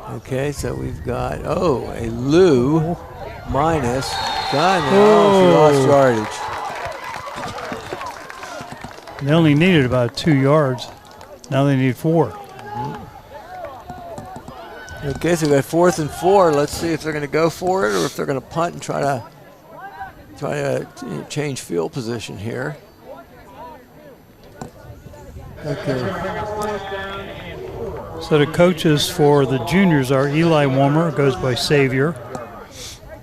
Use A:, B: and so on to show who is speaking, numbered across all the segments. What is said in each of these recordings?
A: Okay, so we've got, a Lou minus. God, she lost yardage.
B: They only needed about 2 yards. Now they need 4.
A: Okay, so we got 4th and 4. Let's see if they're going to go for it or if they're going to punt and try to change field position here. Okay.
B: So the coaches for the juniors are Eli Warmer, goes by Savior.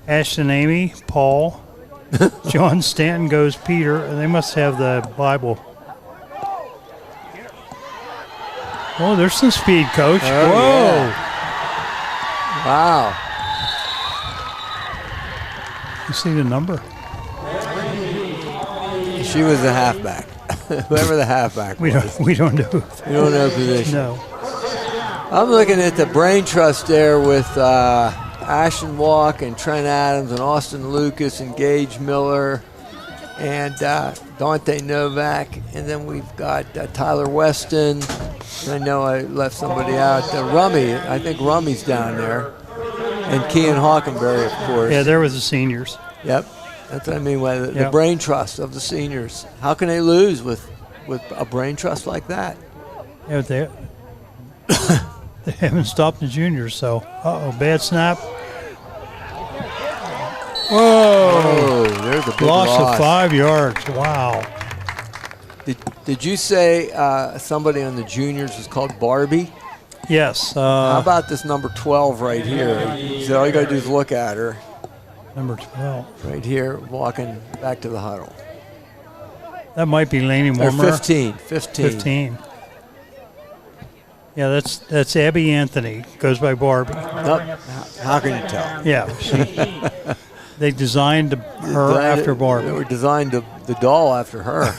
B: Ashton Amy, Paul. John Stanton goes Peter, and they must have the Bible. Oh, there's some speed, Coach. Whoa.
A: Yeah. Wow.
B: You see the number?
A: She was the halfback. Whoever the halfback was.
B: We don't know.
A: We don't know position.
B: No.
A: I'm looking at the brain trust there with Ashton Walk and Trent Adams and Austin Lucas and Gage Miller and Dante Novak. And then we've got Tyler Weston. I know I left somebody out. Rummy, I think Rummy's down there. And Kean Hawkenberry, of course.
B: Yeah, there was the seniors.
A: Yep. That's what I mean by the brain trust of the seniors. How can they lose with a brain trust like that?
B: Yeah, they haven't stopped the juniors, so. Bad snap. Whoa.
A: There's a big
B: loss of 5 yards. Wow.
A: Did you say somebody on the juniors was called Barbie?
B: Yes.
A: How about this number 12 right here? So all you got to do is look at her.
B: Number 12.
A: Right here, walking back to the huddle.
B: That might be Laney Warmer.
A: 15.
B: 15. Yeah, that's Abby Anthony. Goes by Barbie.
A: Nope. How can you tell?
B: Yeah. They designed her after Barbie.
A: They were designed the doll after her.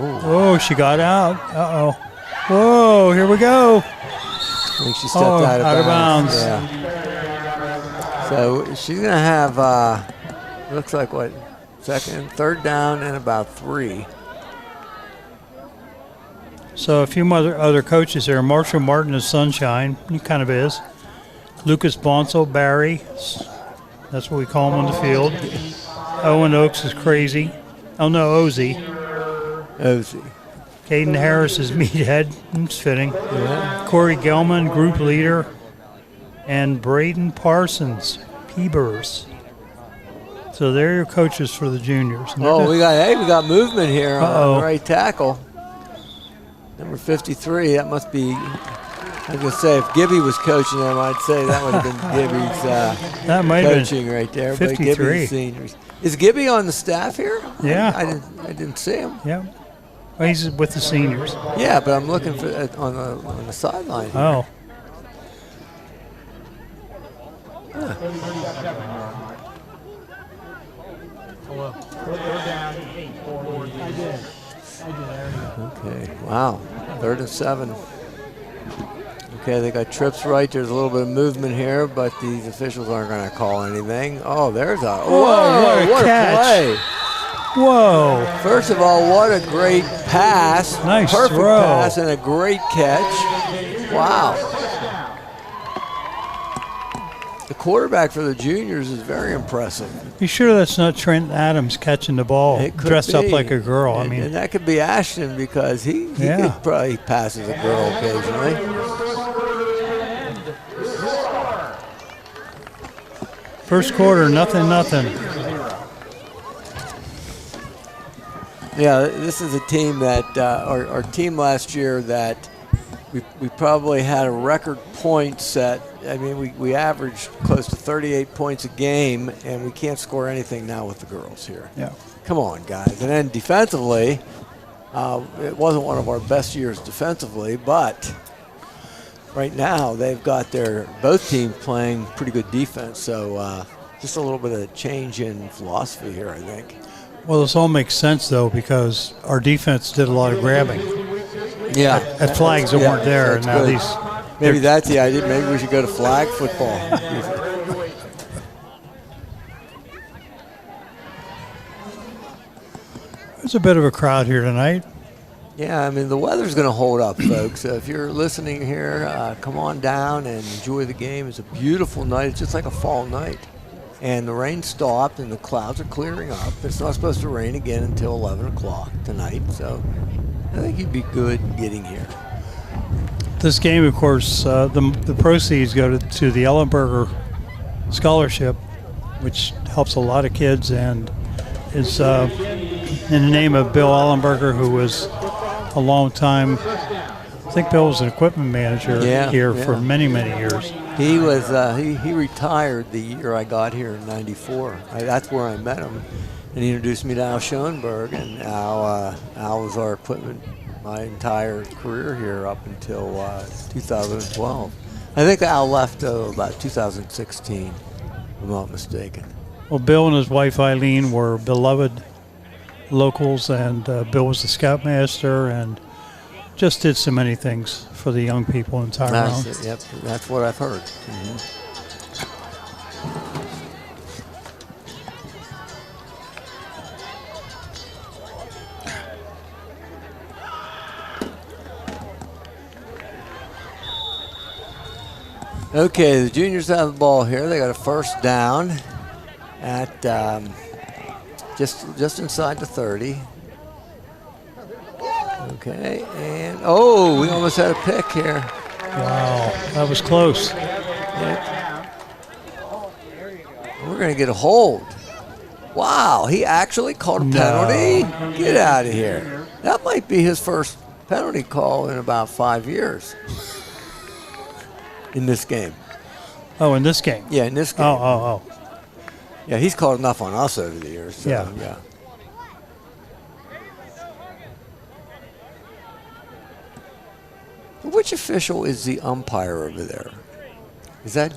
B: Oh, she got out. Uh-oh. Whoa, here we go.
A: I think she stepped out of bounds. Yeah. So she's going to have, looks like what, third down and about 3.
B: So a few other coaches here. Marshall Martin is Sunshine. He kind of is. Lucas Bonsall, Barry. That's what we call him on the field. Owen Oaks is Crazy. Oh, no, Ozzy. Caden Harris is Meathead. It's fitting. Yeah. Corey Gelman, group leader. And Braden Parsons, Peebers. So they're your coaches for the juniors.
A: We got movement here on the right tackle. Number 53, that must be, I was going to say, if Gibby was coaching them, I'd say that would have been Gibby's
B: that might
A: coaching
B: have been
A: right there.
B: 53.
A: But Gibby's seniors. Is Gibby on the staff here?
B: Yeah.
A: I didn't see him.
B: Yeah. Well, he's with the seniors.
A: Yeah, but I'm looking for on the sideline.
B: Oh.
A: Huh. Okay, wow. 3rd and 7. Okay, they got trips right. There's a little bit of movement here, but these officials aren't going to call anything. Oh, there's a what a play.
B: Whoa.
A: First of all, what a great pass.
B: Nice
A: Perfect
B: throw.
A: pass and a great catch. Wow. The quarterback for the juniors is very impressive.
B: You sure that's not Trent Adams catching the ball, dressed up like a girl?
A: And that could be Ashton because he could probably pass as a girl occasionally.
B: First quarter, nothing.
A: Yeah, this is a team that our team last year that we probably had a record point set. I mean, we averaged close to 38 points a game, and we can't score anything now with the girls here.
B: Yeah.
A: Come on, guys. And then defensively, it wasn't one of our best years defensively, but right now they've got both teams playing pretty good defense. So just a little bit of a change in philosophy here, I think.
B: Well, this all makes sense, though, because our defense did a lot of grabbing.
A: Yeah.
B: At flags that weren't there. And now
A: good. Maybe that's the idea. Maybe we should go to flag football.
B: There's a bit of a crowd here tonight.
A: Yeah, I mean, the weather's going to hold up, folks. So if you're listening here, come on down and enjoy the game. It's a beautiful night. It's just like a fall night. And the rain stopped and the clouds are clearing up. It's not supposed to rain again until 11 o'clock tonight. So I think you'd be good getting here.
B: This game, of course, the proceeds go to the Ellenberger Scholarship, which helps a lot of kids, and is in the name of Bill Ellenberger, who was a long time, I think Bill was an equipment manager here for many, many years.
A: He was he retired the year I got here in '94. That's where I met him, and he introduced me to Al Schoenberg, and Al was our equipment my entire career here up until 2012. I think Al left about 2016, if I'm not mistaken.
B: Well, Bill and his wife Eileen were beloved locals, and Bill was the scoutmaster and just did so many things for the young people in Tyrone.
A: Yep, that's what I've heard. Mm-hmm. Okay, the juniors have the ball here. They got a first down at just inside the 30. Okay, and we almost had a pick here.
B: Wow, that was close.
A: Yep. We're going to get a hold. Wow, he actually called a penalty? Get out of here. That might be his first penalty call in about 5 years in this game.
B: Oh, in this game?
A: Yeah, in this game.
B: Oh.
A: Yeah, he's called enough on us over the years. So, yeah. Which official is the umpire over there? Is that?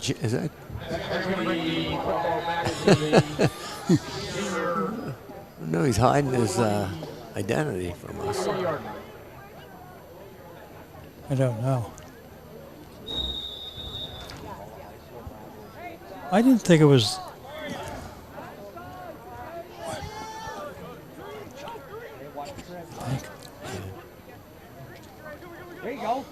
A: No, he's hiding his identity from us.
B: I don't know. I didn't think it was.
C: There you go.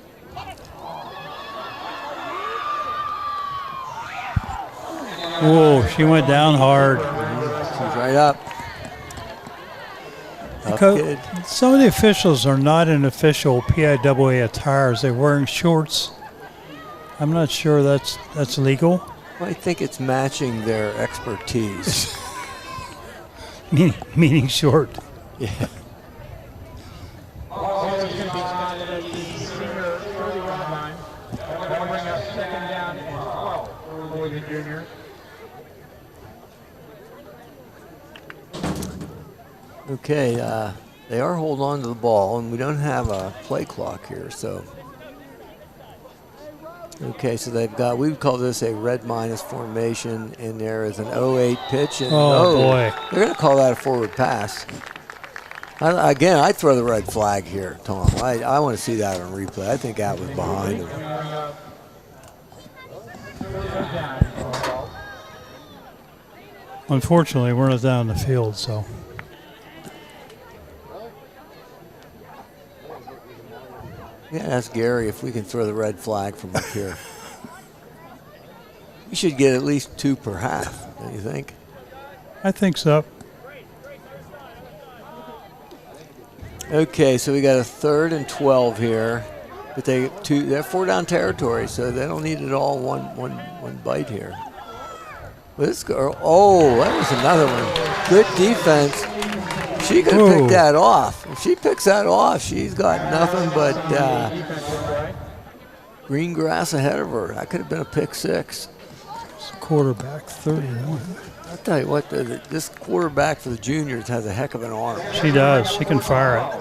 B: Whoa, she went down hard.
A: She's right up.
B: Some of the officials are not in official PIAA attires. They're wearing shorts. I'm not sure that's legal.
A: I think it's matching their expertise.
B: meaning short.
A: Yeah. Okay, they are holding on to the ball, and we don't have a play clock here, so. Okay, so they've got, we would call this a red minus formation, and there is an 0-8 pitch. And,
B: boy.
A: They're going to call that a forward pass. Again, I'd throw the red flag here, Tom. I want to see that on replay. I think that was behind him.
B: Unfortunately, we're not down the field, so.
A: Yeah, ask Gary if we can throw the red flag from up here. We should get at least 2 per half, don't you think?
B: I think so.
A: Okay, so we got a 3rd and 12 here, but they're 4-down territory, so they don't need it all one bite here. But this girl, that was another one. Good defense. She could have picked that off. If she picks that off, she's got nothing but green grass ahead of her. That could have been a pick 6.
B: Quarterback 31.
A: I'll tell you what, this quarterback for the juniors has a heck of an arm.
B: She does. She can fire it.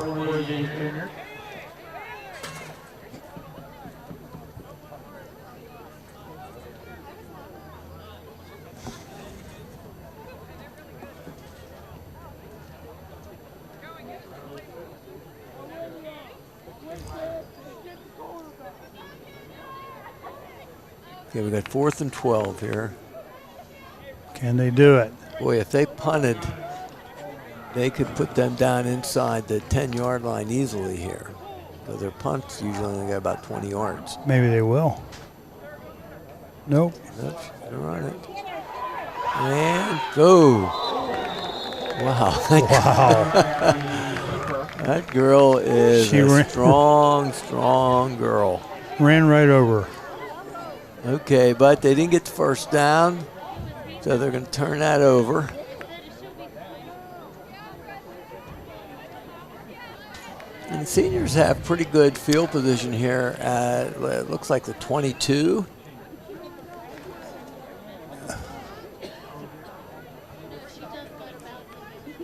A: Okay, we got 4th and 12 here.
B: Can they do it?
A: Boy, if they punted, they could put them down inside the 10-yard line easily here. Because their punts usually only got about 20 yards.
B: Maybe they will. Nope.
A: Nope, they're on it. And go. Wow.
B: Wow.
A: That girl is a strong, strong girl.
B: Ran right over.
A: Okay, but they didn't get the first down, so they're going to turn that over. And the seniors have pretty good field position here at, it looks like the 22.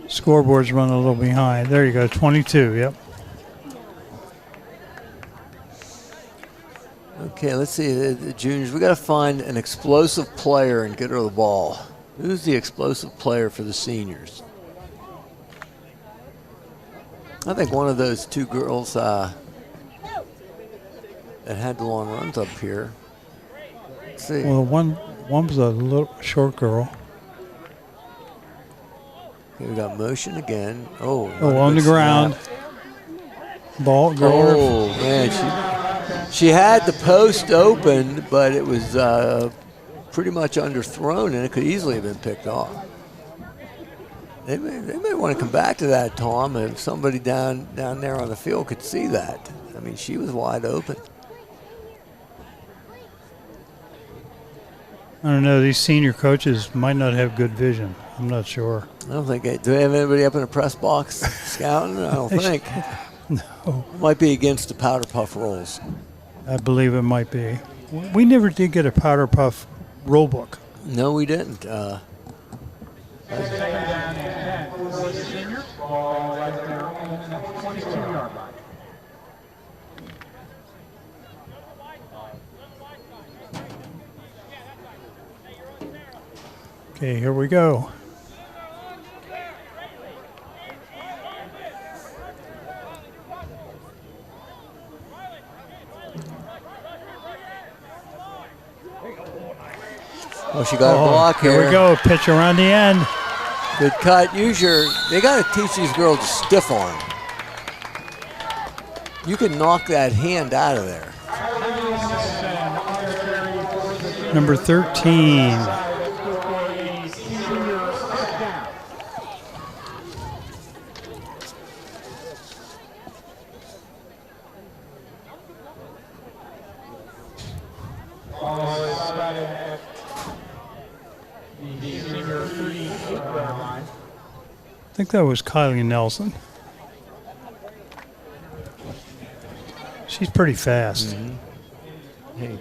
B: Scoreboard's running a little behind. There you go, 22, yep.
A: Okay, let's see, the juniors. We got to find an explosive player and get her the ball. Who's the explosive player for the seniors? I think one of those two girls that had the long runs up here. Let's see.
B: Well, one was a little short girl.
A: Okay, we got motion again. Oh,
B: on the ground. Ball, girl.
A: Oh, man, she had the post open, but it was pretty much underthrown, and it could easily have been picked off. They may want to come back to that, Tom, if somebody down there on the field could see that. I mean, she was wide open.
B: I don't know. These senior coaches might not have good vision. I'm not sure.
A: I don't think. Do they have anybody up in the press box scouting? I don't think.
B: No.
A: Might be against the Powderpuff rules.
B: I believe it might be. We never did get a Powderpuff rule book.
A: No, we didn't.
B: Okay, here we go.
A: Oh, she got a block here.
B: Here we go. Pitch around the end.
A: Good cut. They got to teach these girls to stiff arm. You can knock that hand out of there.
B: Number 13. I think that was Kylie Nelson. She's pretty fast.
A: Mm-hmm. Hey.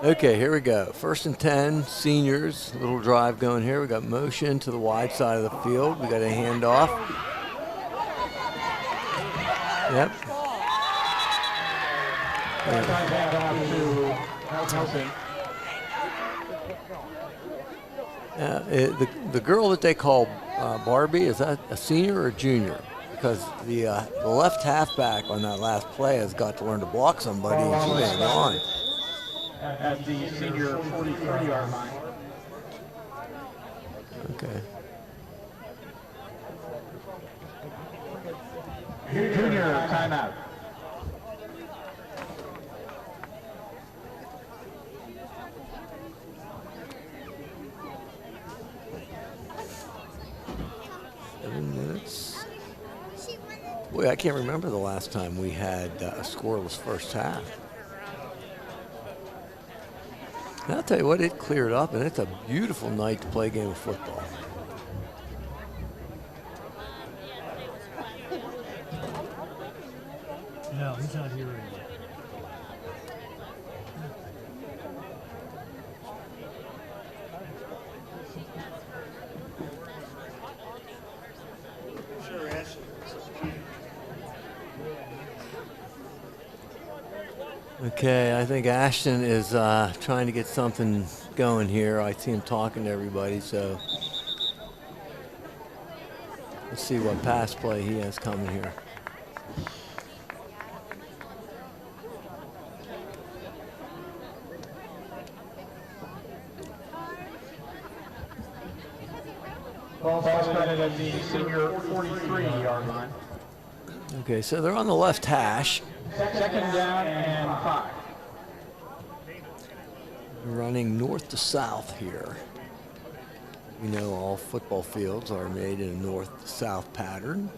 A: Okay, here we go. 1st and 10, seniors. Little drive going here. We got motion to the wide side of the field. We got a handoff. Yep. The girl that they call Barbie, is that a senior or a junior? Because the left halfback on that last play has got to learn to block somebody, and she ain't on.
C: At the senior 40-30-yard line.
A: Okay.
C: Junior timeout.
A: Boy, I can't remember the last time we had a scoreless first half. And I'll tell you what, it cleared up, and it's a beautiful night to play a game of football.
B: No, he's not here yet.
A: Okay, I think Ashton is trying to get something going here. I see him talking to everybody, so let's see what pass play he has coming here.
C: Ball started at the senior 43-yard line.
A: Okay, so they're on the left hash.
C: Second down and 5.
A: Running north to south here. We know all football fields are made in a north to south pattern.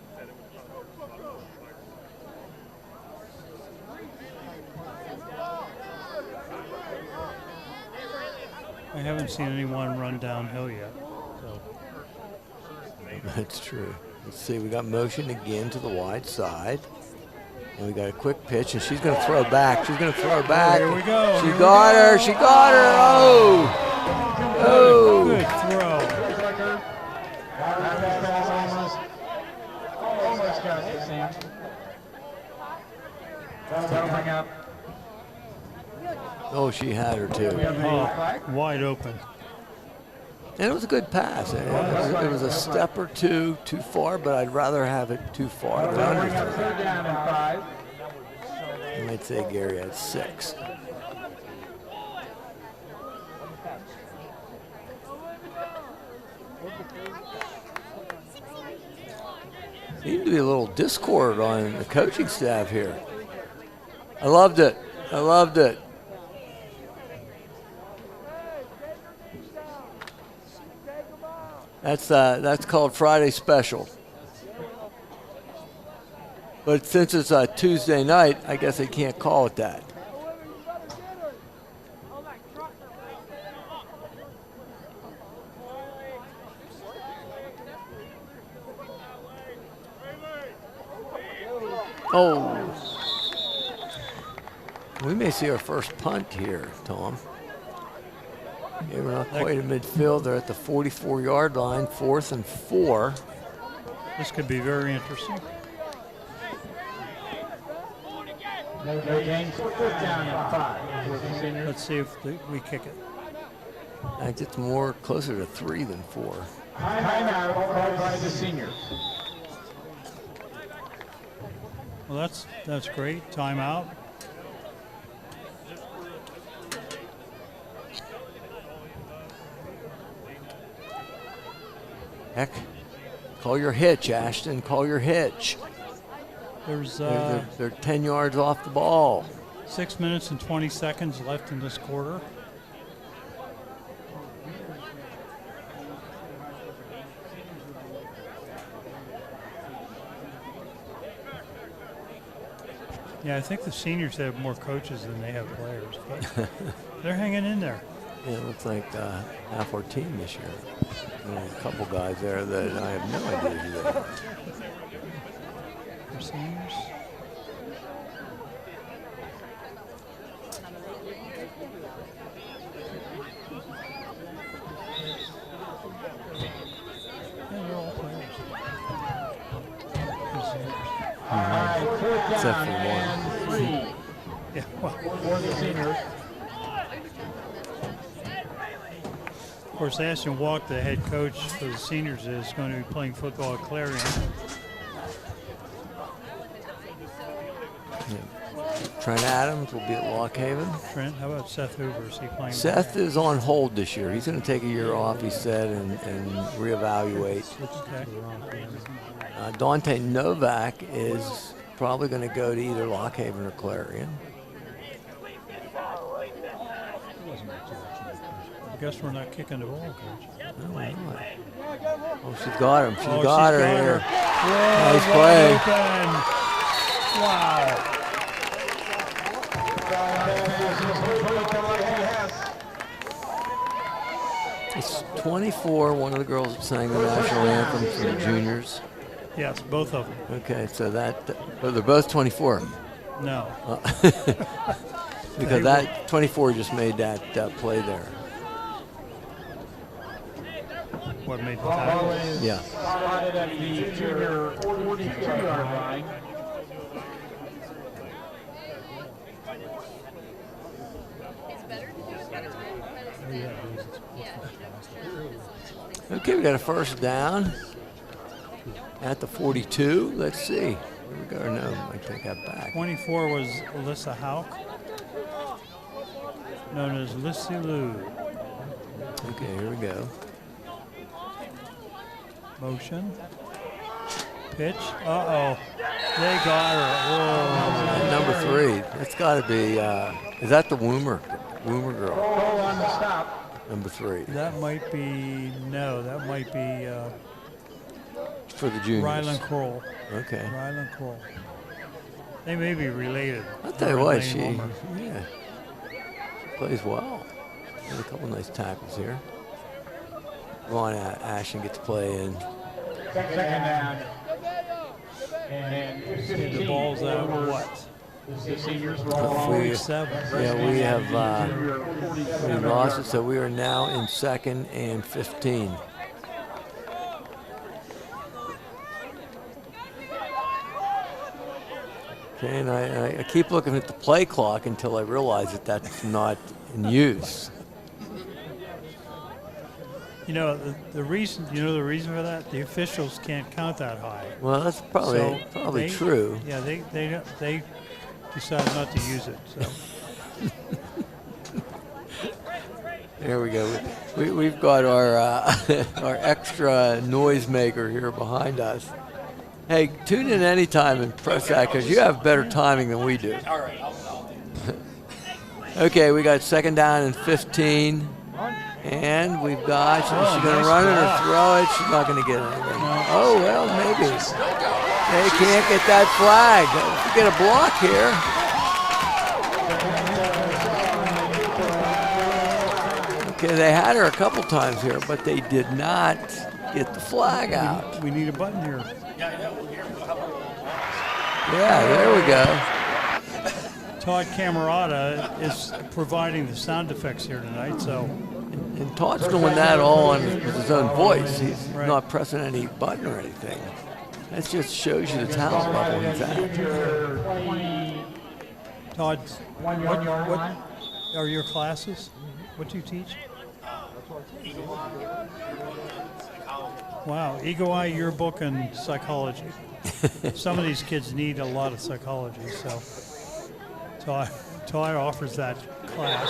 B: I haven't seen anyone run downhill yet. So.
A: That's true. Let's see, we got motion again to the wide side. And we got a quick pitch, and she's going to throw back. She's going to throw back.
B: Here we go.
A: She got her. She got her. Oh. Oh.
B: Good throw.
C: Almost got it, Sam. That'll bring up.
A: Oh, she had her too.
B: Oh, wide open.
A: And it was a good pass. It was a step or two too far, but I'd rather have it too far than under.
C: Third down and 5.
A: I might say Gary had 6. Seemed to be a little discord on the coaching staff here. I loved it. I loved it. That's called Friday Special. But since it's a Tuesday night, I guess they can't call it that. Oh. We may see our first punt here, Tom. Okay, we're not quite at midfield. They're at the 44-yard line, 4th and 4.
B: This could be very interesting.
C: No gain. Fourth down and 5.
B: Let's see if we kick it.
A: I think it's more closer to 3 than 4.
C: Timeout called by the seniors.
B: Well, that's great. Timeout.
A: Heck, call your hitch, Ashton. Call your hitch. They're 10 yards off the ball.
B: 6 minutes and 20 seconds left in this quarter. Yeah, I think the seniors have more coaches than they have players, but they're hanging in there.
A: Yeah, it looks like half our team this year. There's a couple guys there that I have no idea who they are.
B: For seniors. Yeah, they're all players. For seniors.
A: Except for one.
B: Yeah, well,
C: For the seniors.
B: of course, Ashton Walk, the head coach for the seniors, is going to be playing football at Clarion.
A: Trent Adams will be at Lock Haven.
B: Trent, how about Seth Hoover? Is he playing?
A: Seth is on hold this year. He's going to take a year off, he said, and reevaluate.
B: Okay.
A: Dante Novak is probably going to go to either Lock Haven or Clarion.
B: I guess we're not kicking the ball, Coach.
A: Oh, my. Oh, she's got him. She's
B: Oh,
A: got her
B: she's got
A: here.
B: her.
A: Nice
B: Whoa,
A: play.
B: wow.
A: It's 24, one of the girls that sang the national anthem for the juniors.
B: Yes, both of them.
A: Okay, so well, they're both 24.
B: No.
A: Because that 24 just made that play there.
B: What made the tackle?
A: Yeah.
C: Spotted at the junior 42-yard line.
A: Okay, we got a first down at the 42. Let's see. Where we go? No, I take that back.
B: 24 was Alyssa Hauk, known as Lissy Lou.
A: Okay, here we go.
B: Motion. Pitch. Uh-oh. They got her. Whoa.
A: And number 3. That's got to be, is that the Woomer girl?
C: Hold on the stop.
A: Number 3.
B: That might be, no, that might be
A: For the juniors.
B: Rylan Kroll.
A: Okay.
B: Rylan Kroll. They may be related.
A: I'll tell you what,
B: Lane
A: she
B: Wilmer.
A: plays well. Got a couple nice tackles here. Come on, Ashton gets to play in.
C: Second down. And
B: The ball's out what?
C: the seniors roll
A: If
C: on.
A: we,
B: 47.
A: yeah, we have we lost it, so we are now in 2nd and 15. Okay, and I keep looking at the play clock until I realize that that's not in use.
B: You know, the reason for that? The officials can't count that high.
A: Well, that's probably
B: they-
A: true.
B: Yeah, they decided not to use it. So
A: There we go. We've got our our extra noisemaker here behind us. Hey, tune in anytime and press that because you have better timing than we do.
D: All right.
A: Okay, we got 2nd down and 15. And we've got, is she going to run it or throw it? She's not going to get anything. Oh, well, maybe. They can't get that flag. We get a block here. Okay, they had her a couple times here, but they did not get the flag out.
B: we need a button here.
A: Yeah, there we go.
B: Todd Camerata is providing the sound effects here tonight, so
A: And Todd's doing that all on with his own voice. He's
B: Right.
A: not pressing any button or anything. That just shows you the talent level he's at.
B: Todd,
C: 1 yard
B: what
C: line.
B: are your classes? What do you teach? Wow, Eagle Eye Yearbook and psychology. Some of these kids need a lot of psychology, so Todd offers that class.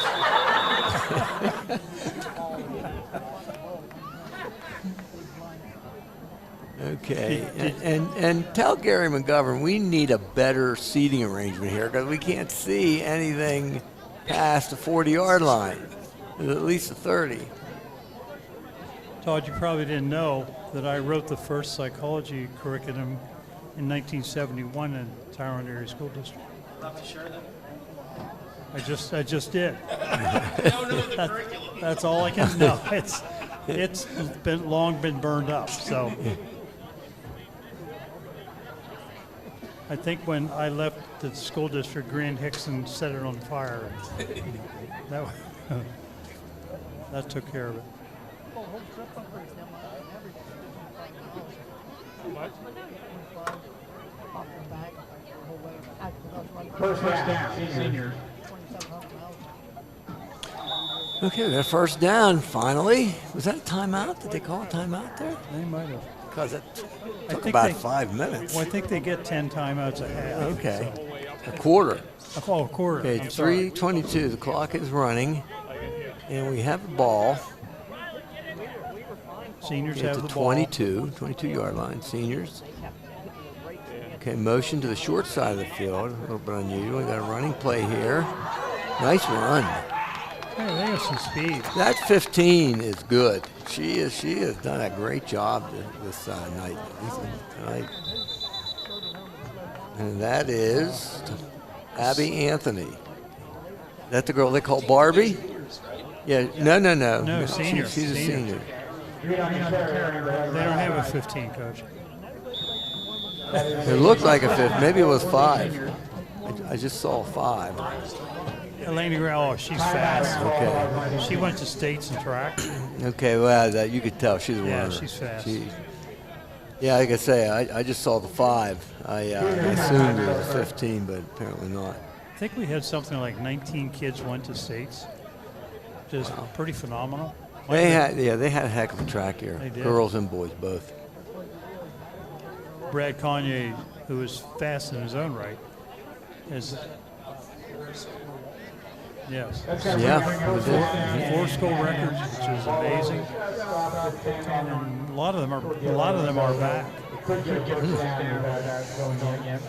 A: Okay, and tell Gary McGovern we need a better seating arrangement here because we can't see anything past the 40-yard line, at least the 30.
B: Todd, you probably didn't know that I wrote the first psychology curriculum in 1971 in Tyrone Area School District.
D: Not to share that.
B: I just did. That's all I can know. It's been long been burned up. So I think when I left the school district, Grant Hickson set it on fire. That took care of it.
C: First down, senior.
A: Okay, we got a first down finally. Was that a timeout? Did they call a timeout there?
B: They might have.
A: Because it
B: I
A: took
B: think
A: about
B: they-
A: 5 minutes.
B: Well, I think they get 10 timeouts a half.
A: Okay, a quarter.
B: Oh, a quarter.
A: Okay,
B: I'm sorry.
A: 3:22. The clock is running, and we have the ball.
B: Seniors
A: At
B: have
A: the
B: the ball.
A: 22-yard line, seniors. Okay, motion to the short side of the field. A little bit unusual. We got a running play here. Nice run.
B: Hey, they have some speed.
A: That 15 is good. She has done a great job this night. Tonight. And that is Abby Anthony. Is that the girl they call Barbie? Yeah. No.
B: No, senior.
A: She's a
B: Senior.
A: senior.
B: They don't have a 15, Coach.
A: It looked like a 5. Maybe it was 5. I just saw 5.
B: Elena Grell, oh, she's fast.
A: Okay.
B: She went to states and track.
A: Okay, well, that you could tell she's a
B: Yeah,
A: runner.
B: she's fast.
A: Yeah, like I say, I just saw the 5. I assumed it was a 15, but apparently not.
B: I think we had something like 19 kids went to states. Just pretty phenomenal.
A: They had a heck of a track here.
B: They did.
A: Girls and boys both.
B: Brad Kanye, who is fast in his own right, is Yes.
A: Yeah, we did.
B: 4 school records, which is amazing. And a lot of them are back.
C: Could get the standard going in.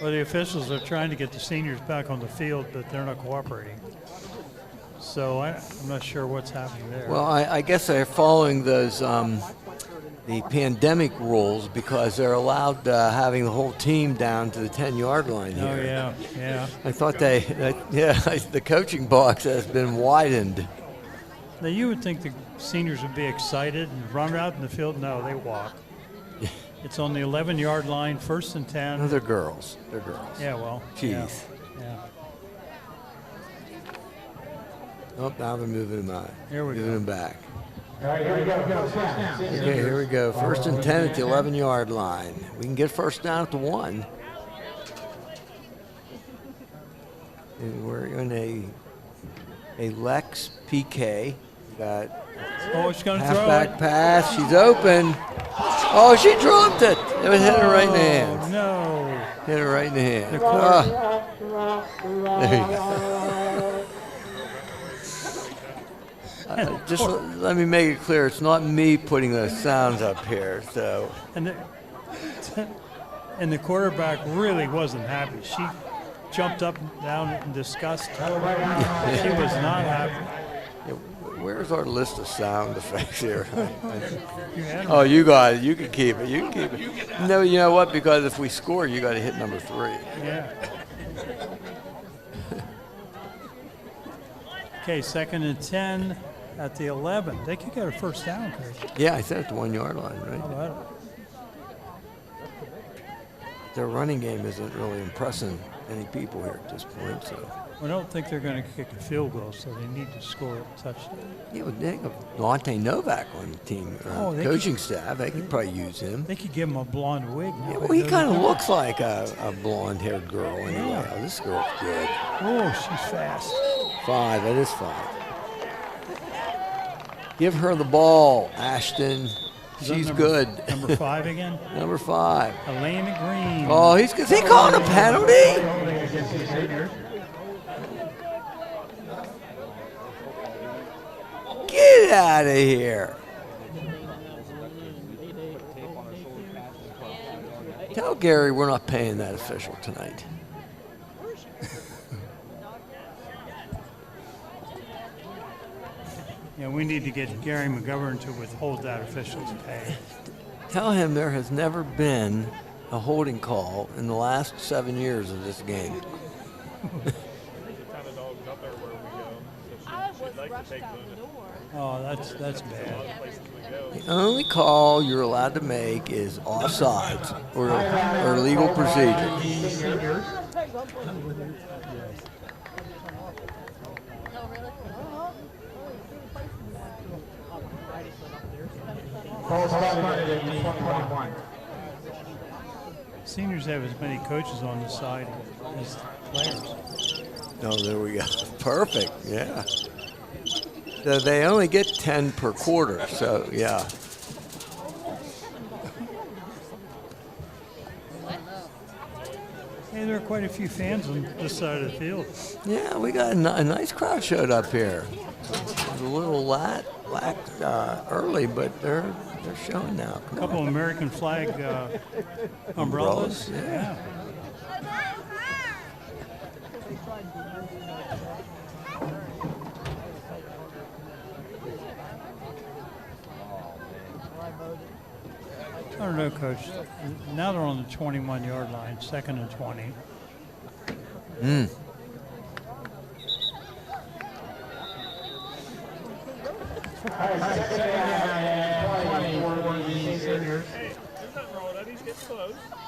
B: Well, the officials are trying to get the seniors back on the field, but they're not cooperating. So I'm not sure what's happening there.
A: Well, I guess they're following those the pandemic rules because they're allowed having the whole team down to the 10-yard line here.
B: Oh yeah.
A: I thought the coaching box has been widened.
B: Now you would think the seniors would be excited and run out in the field. No, they walk. It's on the 11-yard line, 1st and 10.
A: No, they're girls. They're girls.
B: Yeah, well.
A: Jeez.
B: Yeah.
A: Oh, now they're moving them out.
B: Here we
A: moving
B: go.
A: them back.
C: All right, here we go.
A: Okay, here we go. 1st and 10 at the 11-yard line. We can get first down at the 1. And we're in a Lex PK. Got
B: She's going to throw
A: halfback
B: it.
A: pass. She's open. Oh, she dropped it. It was hit her right in the hand.
B: No.
A: Hit her right in the hand.
B: The quarter-
A: There you go. Just let me make it clear, it's not me putting those sounds up here. So
B: And the quarterback really wasn't happy. She jumped up and down in disgust. She was not happy.
A: where's our list of sound effects here?
B: You had 'em.
A: Oh, you got it. You can keep it. You can keep it. No, you know what? Because if we score, you got to hit number 3.
B: Yeah. Okay, 2nd and 10 at the 11. They could get a first down, Coach.
A: Yeah, I said at the 1-yard line,
B: How
A: right?
B: about it?
A: Their running game isn't really impressing any people here at this point. So
B: I don't think they're going to kick a field goal, so they need to score a touchdown.
A: yeah, but they have Dante Novak on the team,
B: they
A: coaching staff. They could probably use him.
B: They could give him a blonde wig.
A: Yeah, well, he kind of looks like a blonde-haired girl anyway. Oh, this girl's good.
B: Oh, she's fast.
A: 5. That is 5. Give her the ball, Ashton.
B: Is that
A: She's
B: number-
A: good.
B: Number 5 again?
A: Number 5.
B: Elena Green.
A: Oh, is he calling a penalty?
C: Against the seniors.
A: Get out of here. Tell Gary we're not paying that official tonight.
B: Yeah, we need to get Gary McGovern to withhold that official's pay.
A: Tell him there has never been a holding call in the last 7 years of this game.
B: Oh, that's bad.
A: The only call you're allowed to make is offsides or legal procedure.
C: Seniors. Calls started at the 21.
B: Seniors have as many coaches on the side as players.
A: Oh, there we go. Perfect. Yeah. So they only get 10 per quarter. So yeah.
B: Hey, there are quite a few fans on this side of the field.
A: Yeah, we got a nice crowd showed up here. It was a little lacked early, but they're showing now.
B: A couple of American flag umbrellas.
A: Yeah.
B: I don't know, Coach. Now they're on the 21-yard line, 2nd and 20.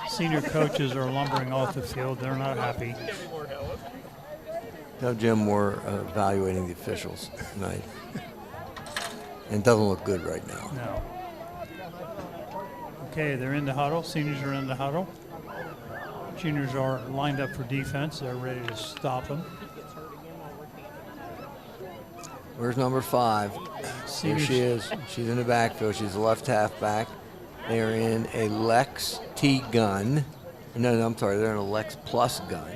B: Senior coaches are lumbering off the field. They're not happy.
A: Tell Jim we're evaluating the officials tonight. And it doesn't look good right now.
B: No. Okay, they're in the huddle. Seniors are in the huddle. Juniors are lined up for defense. They're ready to stop them.
A: Where's number 5? Here she is. She's in the backfield. She's a left halfback. They are in a Lex T gun. No, I'm sorry. They're in a Lex Plus gun.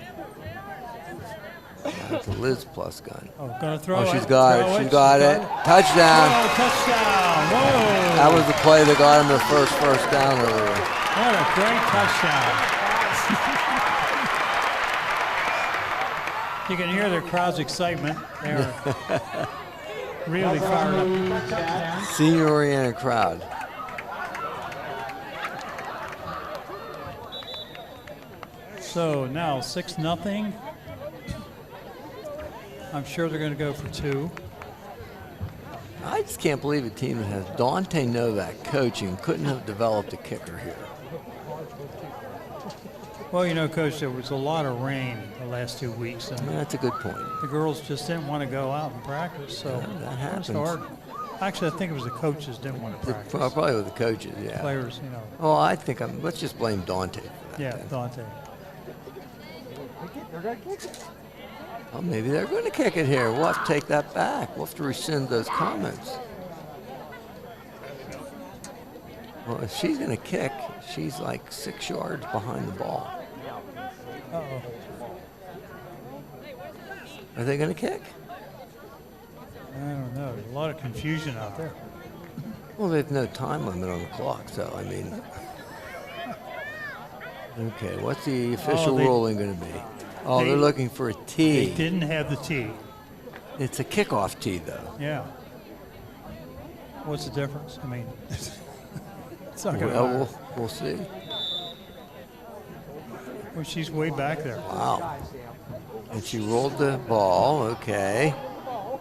A: It's a Liz Plus gun.
B: Oh, gonna throw it.
A: She's got it. She's got it. Touchdown.
B: Oh, touchdown. Whoa.
A: That was the play that got him their first down earlier.
B: What a great touchdown. You can hear the crowd's excitement. They're really fired up.
A: Senior-oriented crowd.
B: So now 6-0. I'm sure they're going to go for 2.
A: I just can't believe a team that has Dante Novak coaching couldn't have developed a kicker here.
B: Well, you know, Coach, there was a lot of rain the last 2 weeks, and
A: That's a good point.
B: the girls just didn't want to go out and practice, so
A: that
B: it
A: happens.
B: was hard. Actually, I think it was the coaches didn't want to practice.
A: Probably with the coaches, yeah.
B: Players, you know.
A: Oh, I think let's just blame Dante for that.
B: Yeah,
A: then.
B: Dante.
A: Well, maybe they're going to kick it here. We'll have to take that back. We'll have to rescind those comments. Well, if she's going to kick, she's like 6 yards behind the ball.
B: Uh-oh.
A: Are they going to kick?
B: I don't know. There's a lot of confusion out there.
A: Well, there's no time limit on the clock, so I mean. Okay, what's the official ruling going to be? Oh, they're looking for a tee.
B: They didn't have the tee.
A: It's a kickoff tee, though.
B: Yeah. What's the difference? I mean, it's not going to
A: Well,
B: matter.
A: we'll see.
B: Well, she's way back there.
A: Wow. And she rolled the ball. Okay.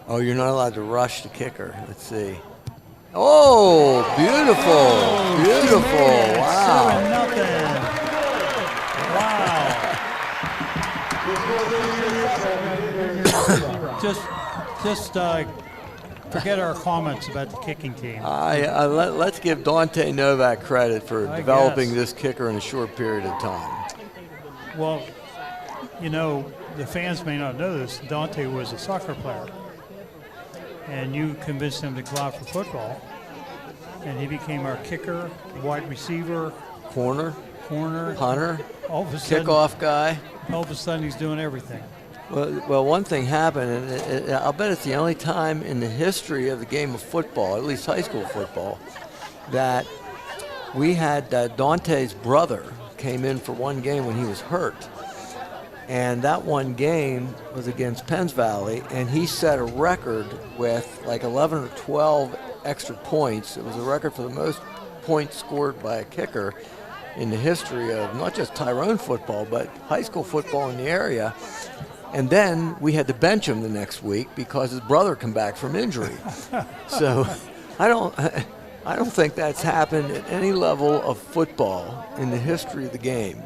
A: Oh, you're not allowed to rush the kicker. Let's see. Oh, beautiful. Beautiful. Wow.
B: 7-0. Wow. Just forget our comments about the kicking team.
A: Let's give Dante Novak credit for
B: I
A: developing
B: guess.
A: this kicker in a short period of time.
B: Well, you know, the fans may not know this. Dante was a soccer player. And you convinced him to go out for football. And he became our kicker, wide receiver,
A: Corner, punter,
B: All of a sudden,
A: kickoff guy.
B: all of a sudden he's doing everything.
A: Well, one thing happened, and I'll bet it's the only time in the history of the game of football, at least high school football, that we had Dante's brother came in for one game when he was hurt. And that one game was against Penns Valley, and he set a record with like 11 or 12 extra points. It was a record for the most points scored by a kicker in the history of not just Tyrone football, but high school football in the area. And then we had to bench him the next week because his brother come back from injury. So I don't think that's happened at any level of football in the history of the game.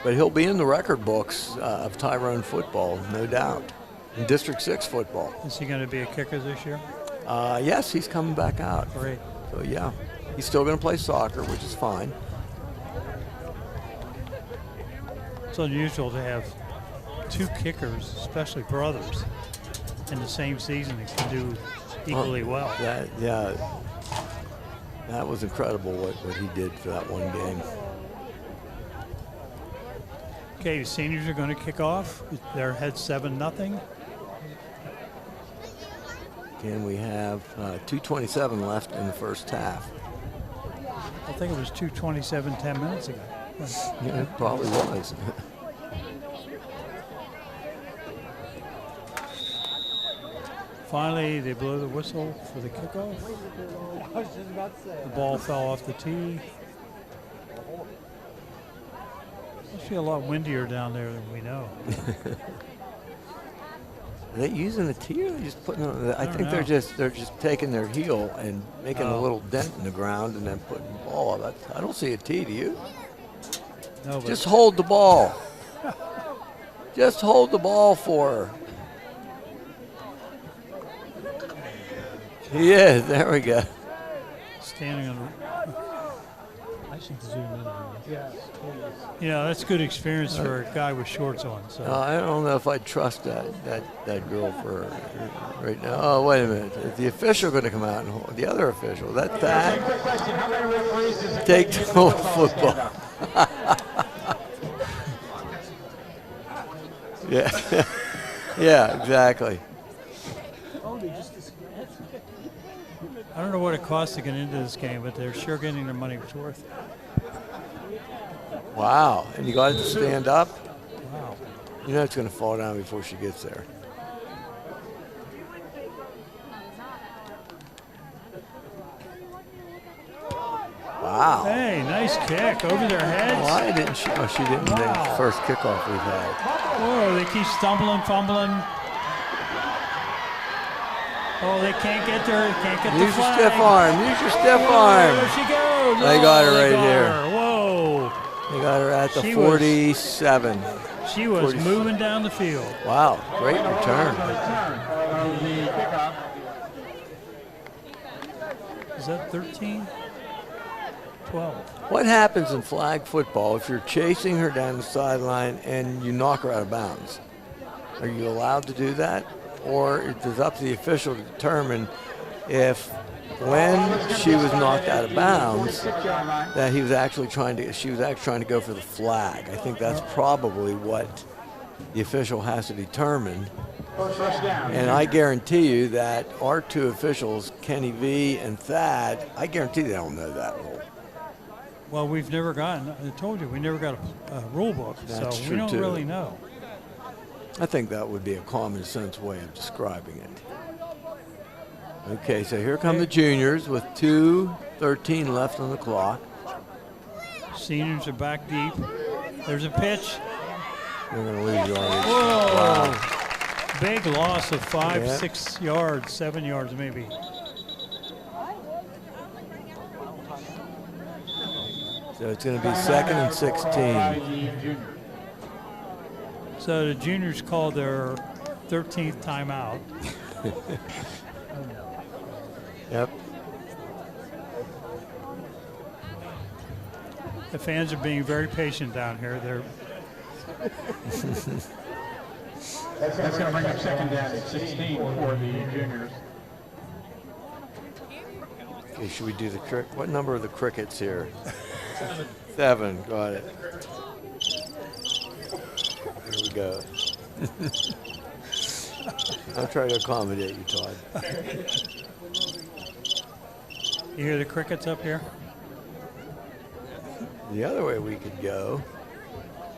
A: But he'll be in the record books of Tyrone football, no doubt, in District 6 football.
B: Is he going to be a kicker this year?
A: Yes, he's coming back out.
B: Great.
A: So, yeah, he's still going to play soccer, which is fine.
B: It's unusual to have 2 kickers, especially brothers, in the same season that can do equally well.
A: That was incredible what he did for that one game.
B: Okay, the seniors are going to kick off. They're ahead 7-0.
A: And we have 2:27 left in the first half.
B: I think it was 2:27 10 minutes ago.
A: Yeah, it probably was.
B: Finally, they blow the whistle for the kickoff. The ball fell off the tee. Must be a lot windier down there than we know.
A: Are they using the tee or are they just putting it on? I
B: don't
A: think
B: know.
A: they're just taking their heel and making a
B: Oh.
A: little dent in the ground and then putting the ball on. I don't see a tee, do you?
B: No, but
A: Just hold the ball. Just hold the ball for her. He is. There we go.
B: standing on.
C: I should zoom in on this. Yes, please.
B: You know, that's good experience for a guy with shorts on. So
A: I don't know if I'd trust that girl for right now. Oh, wait a minute. Is the official going to come out and hold? The other official? That
C: Quick question. How many referees does it
A: take
C: take
A: to hold football. Yeah. Yeah, exactly.
B: I don't know what it costs to get into this game, but they're sure getting their money's worth.
A: Wow. And you got it to stand up?
B: Wow.
A: You know it's going to fall down before she gets there. Wow.
B: Hey, nice kick over their heads.
A: Why didn't she? Oh, she didn't.
B: Wow.
A: The first kickoff we've had.
B: Whoa, they keep stumbling, fumbling. Oh, they can't get there. Can't get the
A: Use your
B: flag.
A: stiff arm. Use your stiff
B: Whoa,
A: arm.
B: there she goes.
A: They got her
B: Oh,
A: right
B: got
A: here.
B: her. Whoa.
A: They got her at the
B: She was-
A: 47.
B: She was
A: 40.
B: moving down the field.
A: Wow, great return.
C: Return of the kickoff.
B: Is that 13? 12.
A: What happens in flag football if you're chasing her down the sideline and you knock her out of bounds? Are you allowed to do that? Or it is up to the official to determine if when she was knocked out of bounds that she was actually trying to go for the flag. I think that's probably what the official has to determine.
C: First down.
A: And I guarantee you that our two officials, Kenny V and Thad, I guarantee they don't know that rule.
B: Well, we've never gotten, I told you, we never got a rule book,
A: That's
B: so
A: true,
B: we don't
A: too.
B: really know.
A: I think that would be a common sense way of describing it. Okay, so here come the juniors with 2:13 left on the clock.
B: Seniors are back deep. There's a pitch.
A: They're going to lose yardage.
B: Whoa.
A: Wow.
B: Big loss of 5,
A: Yeah.
B: 6 yards, 7 yards maybe.
A: So it's going to be 2nd and 16.
B: So the juniors called their 13th timeout.
A: Yep.
B: The fans are being very patient down here. They're
C: That's going to bring up second down at 16 for the juniors.
A: Okay, should we do the what number are the crickets here? 7. Got it. Here we go. I'll try to accommodate you, Todd.
B: You hear the crickets up here?
A: The other way we could go,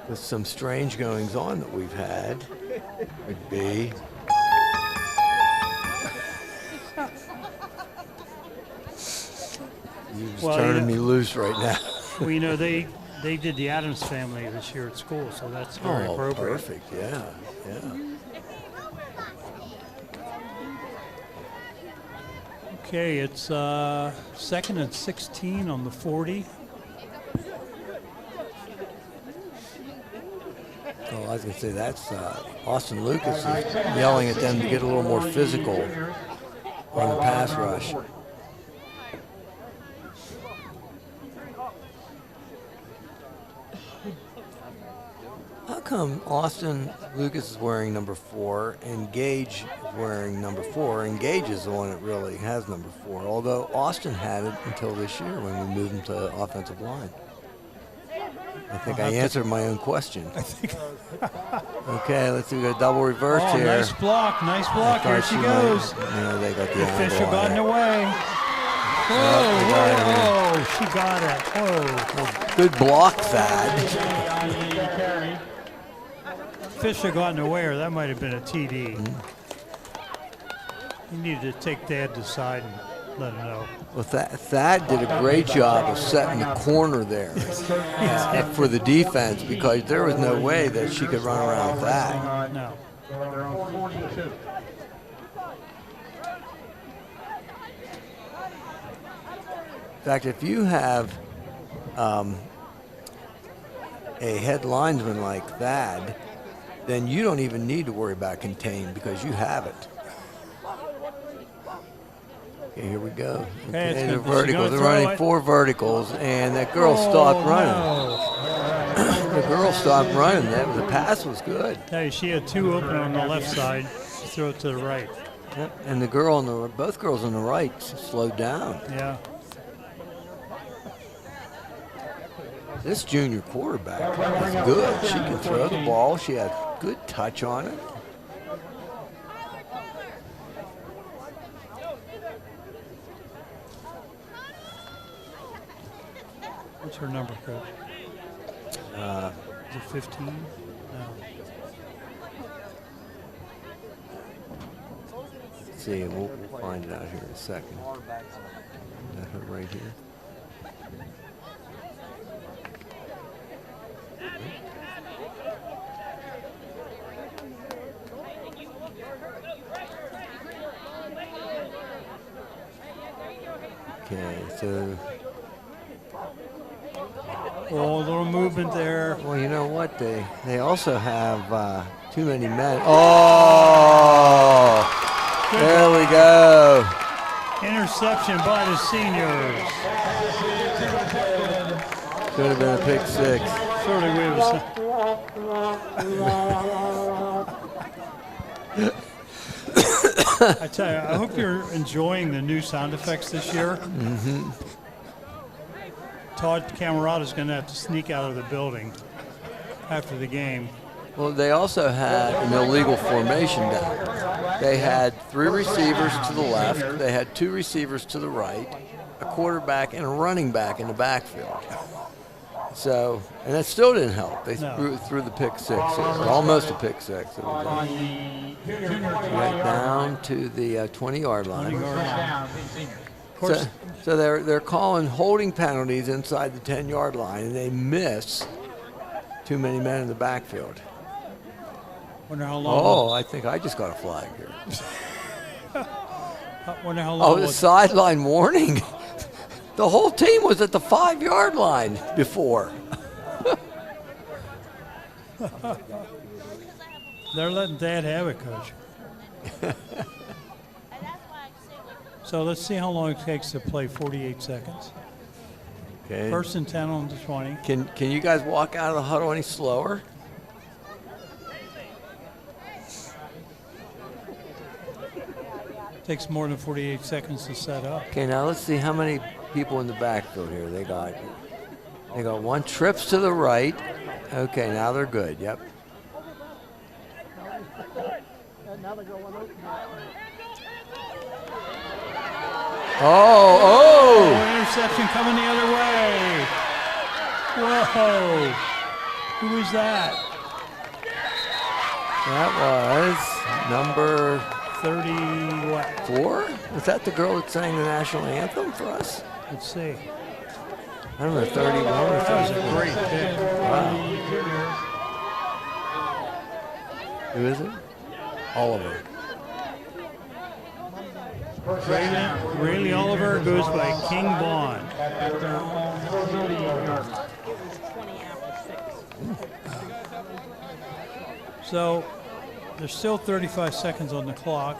A: with some strange goings on that we've had, would be you're just turning me loose right now.
B: Well, you know, they did the Addams Family this year at school, so that's very
A: Oh,
B: appropriate.
A: perfect. Yeah, yeah.
B: Okay, it's 2nd and 16 on the 40.
A: Oh, I was going to say that's Austin Lucas is yelling at them to get a little more physical on the pass rush. How come Austin Lucas is wearing number 4 and Gage is wearing number 4? And Gage is the one that really has number 4, although Austin had it until this year when we moved him to offensive line. I think I answered my own question. Okay, let's do a double reverse
B: Oh,
A: here.
B: nice block, nice block. Here she goes.
A: No, they got the
B: The fish
A: angle
B: have
A: on
B: gotten
A: it.
B: away.
A: they got it.
B: Whoa, she got it. Whoa.
A: Good block, Thad.
B: Fish have gotten away, or that might have been a TD. You needed to take Dad to the side and let him know.
A: Well, Thad did a great job of setting the corner there for the defense because there was no way that she could run around with that.
B: No.
C: They're on 42.
A: In fact, if you have a head linesman like Thad, then you don't even need to worry about contain because you have it. Okay, here we go.
B: Okay,
A: Okay,
B: it's
A: the
B: good.
A: vertical.
B: She's
A: They're
B: gonna throw
A: running
B: it.
A: 4 verticals, and that girl stopped running.
B: No.
A: The girl stopped running. The pass was good.
B: Tell you, she had 2 open on the left side. Throw it to the right.
A: Yep. And the girl on the both girls on the right slowed down.
B: Yeah.
A: This junior quarterback is good. She can throw the ball. She has good touch on it.
B: What's her number, Coach? Is it 15? No.
A: Let's see, we'll find it out here in a second. Is that her right here? Okay, so.
B: Oh, a little movement there.
A: Well, you know what? They also have too many men. Oh, there we go.
B: Interception by the seniors.
A: Could have been a pick 6.
B: Sort of I tell you, I hope you're enjoying the new sound effects this year.
A: Mm-hmm.
B: Todd Camerata is going to have to sneak out of the building after the game.
A: Well, they also had an illegal formation down. They had 3 receivers to the left. They had 2 receivers to the right, a quarterback and a running back in the backfield. So, and that still didn't help. They threw the pick 6, almost a pick 6. It was right down to the 20-yard line. So they're calling holding penalties inside the 10-yard line, and they miss too many men in the backfield.
B: Wonder how long.
A: Oh, I think I just got a flag here.
B: Wonder how long.
A: Oh, the sideline warning. The whole team was at the 5-yard line before.
B: They're letting Dad have it, Coach. So let's see how long it takes to play 48 seconds.
A: Okay.
B: 1st and 10 on the 20.
A: Can you guys walk out of the huddle any slower?
B: Takes more than 48 seconds to set up.
A: Okay, now let's see how many people in the backfield here. They got 1 trips to the right. Okay, now they're good. Yep. Oh!
B: Interception coming the other way. Whoa. Who was that?
A: That was number
B: 30 what?
A: 4? Was that the girl that sang the national anthem for us?
B: Let's see.
A: I don't know, 31 or
B: That was a
A: 34.
B: great pick.
A: Wow. Who is it? Oliver.
B: Rayleigh Oliver goes by King Bond. So there's still 35 seconds on the clock.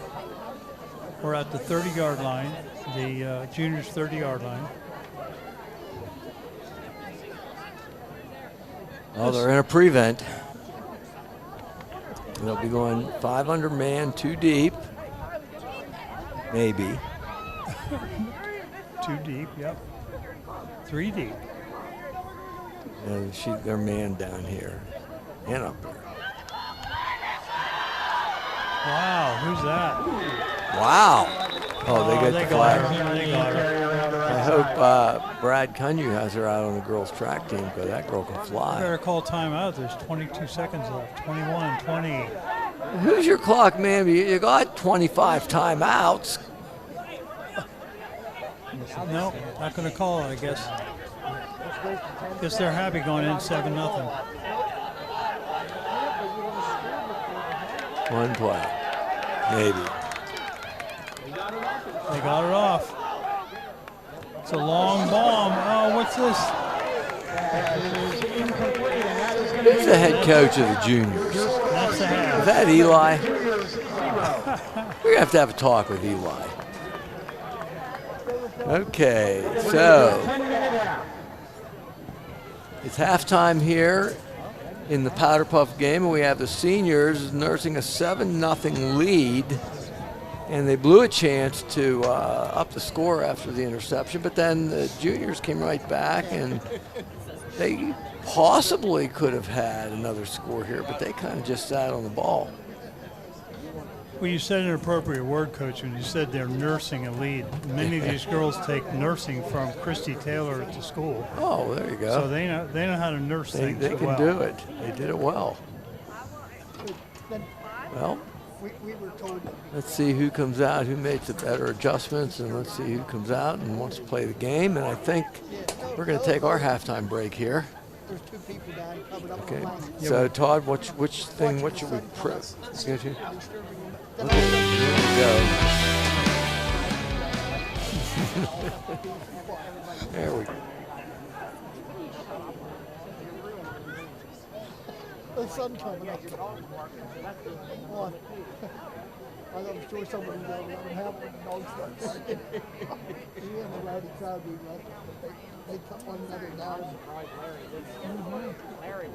B: We're at the 30-yard line, the juniors' 30-yard line.
A: Oh, they're in a prevent. They'll be going 500 man, 2 deep. Maybe.
B: 2 deep, yep. 3 deep.
A: And they're man down here and up there.
B: Wow, who's that?
A: Wow. Oh, they get the flag.
B: They got her.
A: I hope Brad Cunyu has her out on the girls' track team because that girl can fly.
B: Better call timeout. There's 22 seconds left. 21, 20.
A: Who's your clock, man? You got 25 timeouts.
B: No, not going to call it, I guess. Guess they're happy going in 7-0.
A: One play. Maybe.
B: They got it off. It's a long bomb. Oh, what's this?
A: Who's the head coach of the juniors?
B: That's the half.
A: Is that Eli? We're going to have a talk with Eli. Okay, so it's halftime here in the Powderpuff game, and we have the seniors nursing a 7-0 lead, and they blew a chance to up the score after the interception, but then the juniors came right back, and they possibly could have had another score here, but they kind of just sat on the ball.
B: Well, you said an appropriate word, Coach, when you said they're nursing a lead. Many of these girls take nursing from Christy Taylor at the school.
A: Oh, there you go.
B: So they know how to nurse things
A: They can
B: well.
A: do it. They did it well. Well, let's see who comes out, who makes the better adjustments, and let's see who comes out and wants to play the game. And I think we're going to take our halftime break here.
D: There's 2 people down covered up.
A: Okay. So Todd, what should we press? Get you? Okay, here we go. There we go.
D: The sun coming up. Oh, I'm sure somebody will let him have one. Dogs like that. He and the rowdy crowd do that. They cut one another down. Larry.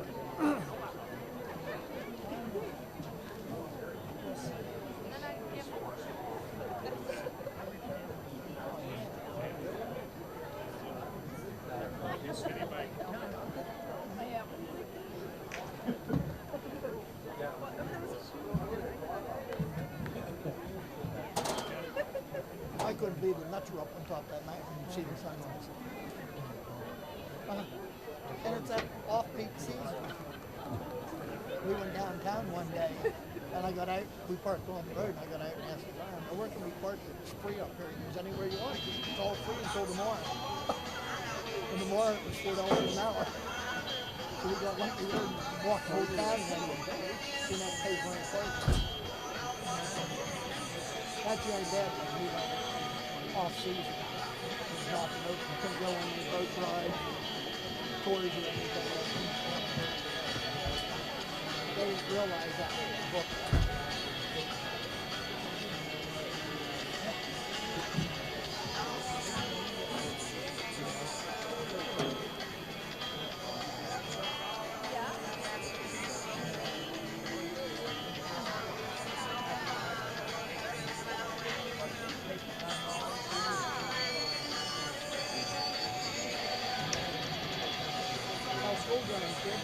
D: I couldn't believe the nuts were up on top that night when you see the sunrise. And it's that off-peak season. We went downtown one day, and I got out. We parked on the road, and I got out and asked the guy, "Where can we park? It's free up here. Use anywhere you want. It's all free until tomorrow." And tomorrow it was $4 an hour. So we got lucky there and walked the whole town and didn't have to pay for any parking. That's the only bad thing. We went off-season. It was not open. Couldn't go on any boat rides, tours, or anything. They didn't realize that was a book. How's school going, kid?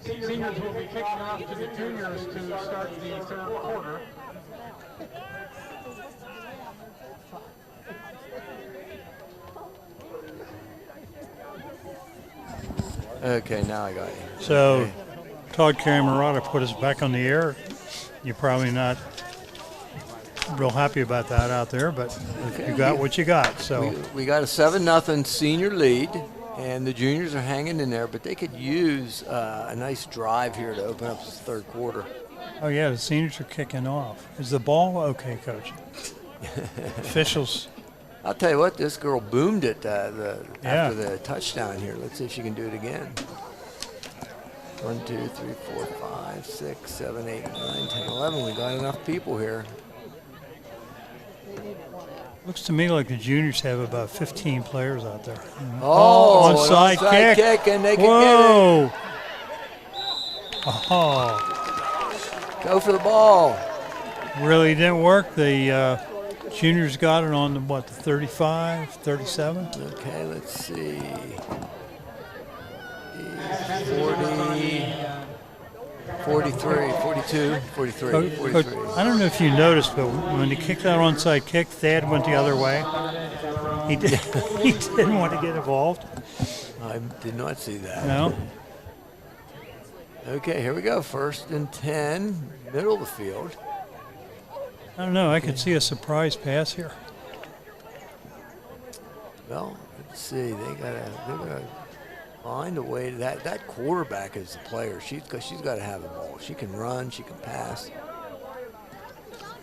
C: Seniors will be kicking off to the juniors to start the third quarter.
A: Okay, now I got you.
B: So,
A: Okay.
B: Todd Camerata put us back on the air. You're probably not real happy about that out there, but
A: Okay.
B: you got what you got. So,
A: We got a 7-0 senior lead, and the juniors are hanging in there, but they could use a nice drive here to open up this third quarter.
B: oh yeah, the seniors are kicking off. Is the ball okay, Coach? Officials.
A: I'll tell you what, this girl boomed it
B: Yeah.
A: after the touchdown here. Let's see if she can do it again. 1, 2, 3, 4, 5, 6, 7, 8, 9, 10, 11. We got enough people here.
B: Looks to me like the juniors have about 15 players out there.
A: Oh, an
B: onside kick.
A: and they can
B: Whoa! Oh,
A: get it. Go for the ball.
B: really didn't work. The juniors got it on the, what, the 35, 37?
A: Okay, let's see. 40, 43, 42, 43,
B: Coach,
A: 43.
B: I don't know if you noticed, but when he kicked that onside kick, Thad went the other way. He didn't want to get involved.
A: I did not see that.
B: No.
A: Okay, here we go. 1st and 10, middle of the field.
B: I don't know. I could see a surprise pass here.
A: Well, let's see. They're gonna find a way to that quarterback is the player. She's got to have the ball. She can run. She can pass.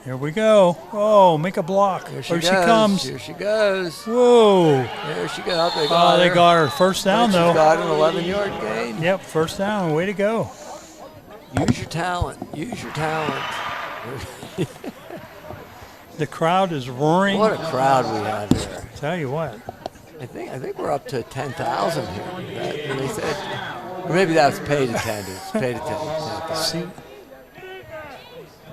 B: Here we go. Oh, make a block.
A: Here
B: She
A: goes.
B: comes.
A: Here she goes.
B: Whoa.
A: There she goes. They
B: Oh,
A: got
B: they
A: her.
B: got her. First down,
A: She's
B: though.
A: got an 11-yard gain.
B: Yep, first down. Way to go.
A: Use your talent. Use your talent.
B: The crowd is roaring.
A: What a crowd we have here.
B: Tell you what.
A: I think we're up to 10,000 here. They said, or maybe that was paid attendance. Paid attendance.
B: See,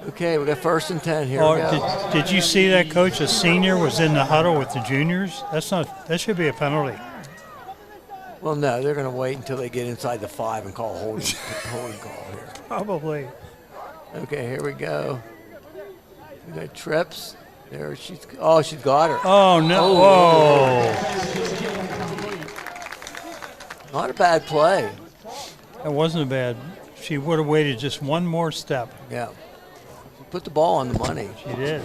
A: Okay, we got 1st and 10 here.
B: oh,
A: We go.
B: did you see that coach? A senior was in the huddle with the juniors. That should be a penalty.
A: Well, no, they're going to wait until they get inside the 5 and call a holding call here.
B: Probably.
A: Okay, here we go. We got trips. There she's got her.
B: Oh no! Whoa!
A: Not a bad play.
B: That wasn't bad. She would have waited just one more step.
A: Yeah. Put the ball on the money.
B: She did.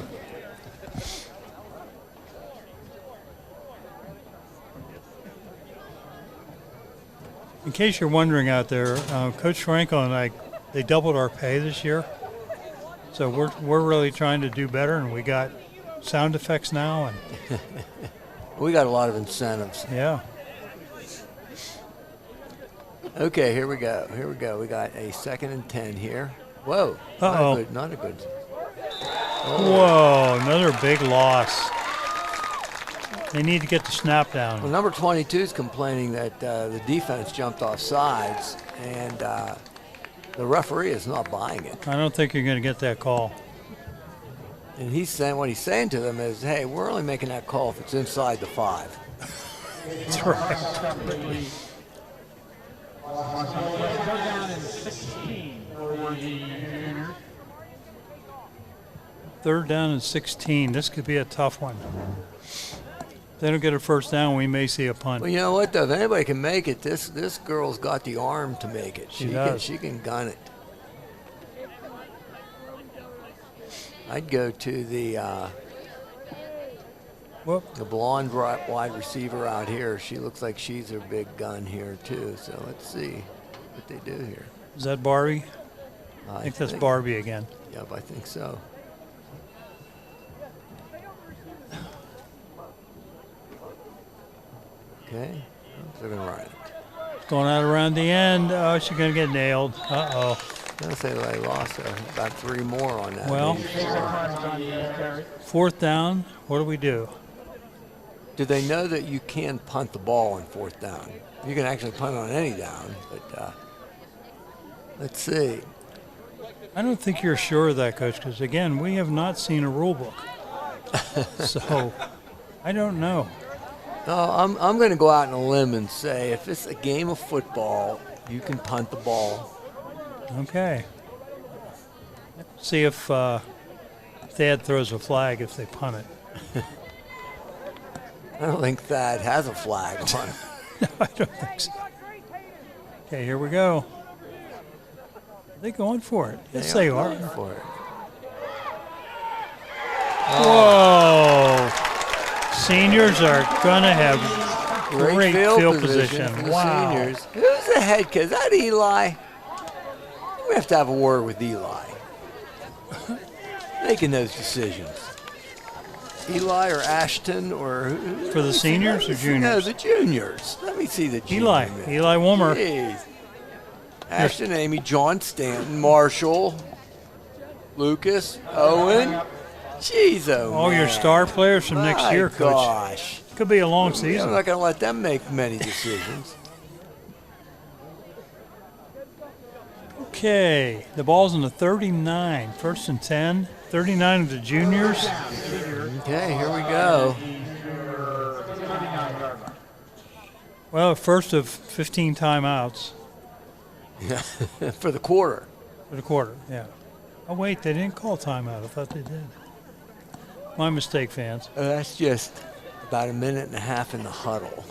B: In case you're wondering out there, Coach Franco and I, they doubled our pay this year. So we're really trying to do better, and we got sound effects now, and
A: We got a lot of incentives.
B: yeah.
A: Okay, here we go. Here we go. We got a 2nd and 10 here. Whoa.
B: Uh-oh.
A: Not a good.
B: Whoa, another big loss. They need to get the snap
A: Well,
B: down.
A: number 22 is complaining that the defense jumped off sides, and the referee is not buying it.
B: I don't think you're going to get that call.
A: And he's saying what he's saying to them is, hey, we're only making that call if it's inside the 5.
B: That's right.
C: Third down and 16 for the juniors.
B: Third down and 16. This could be a tough one. If they don't get a first down, we may see a punt.
A: Well, you know what, though? If anybody can make it, this girl's got the arm to make it.
B: She does.
A: She can gun it. I'd go to the
B: Whoop.
A: the blonde wide receiver out here. She looks like she's her big gun here, too. So let's see what they do here.
B: Is that Barbie? I think that's Barbie again.
A: Yep, I think so. Okay, they're going to run it.
B: Going out around the end. Oh, she's going to get nailed. Uh-oh.
A: I'm going to say they lost about 3 more on that.
B: Well,
A: maybe 4.
B: fourth down. What do we do?
A: Do they know that you can punt the ball on 4th down? You can actually punt on any down, but let's see.
B: I don't think you're sure of that, Coach, because, again, we have not seen a rule book. So I don't know.
A: I'm going to go out on a limb and say if it's a game of football, you can punt the ball.
B: Okay. See if Thad throws a flag if they punt it.
A: I don't think Thad has a flag on.
B: No, I don't think so. Okay, here we go. Are they going for it? Yes, they are.
A: Going for it.
B: Whoa. Seniors are going to have great field position.
A: For the
B: Wow.
A: seniors. Who's the head coach? Is that Eli? We have to have a word with Eli. Making those decisions. Eli or Ashton or
B: For the seniors or
A: No,
B: juniors?
A: the juniors. Let me see the
B: Eli.
A: junior.
B: Eli Wilmer.
A: Jeez. Ashton, Amy, John Stanton, Marshall, Lucas, Owen. Jeez, oh
B: All your
A: man.
B: star players from next
A: My
B: year, Coach.
A: gosh.
B: Could be a long
A: I'm
B: season.
A: not going to let them make many decisions.
B: Okay, the ball's in the 39. 1st and 10. 39 of the juniors.
A: Okay, here we go.
B: Well, first of 15 timeouts
A: For the quarter.
B: for the quarter. Yeah. Oh, wait, they didn't call timeout. I thought they did. My mistake, fans.
A: That's just about a minute and a half in the huddle.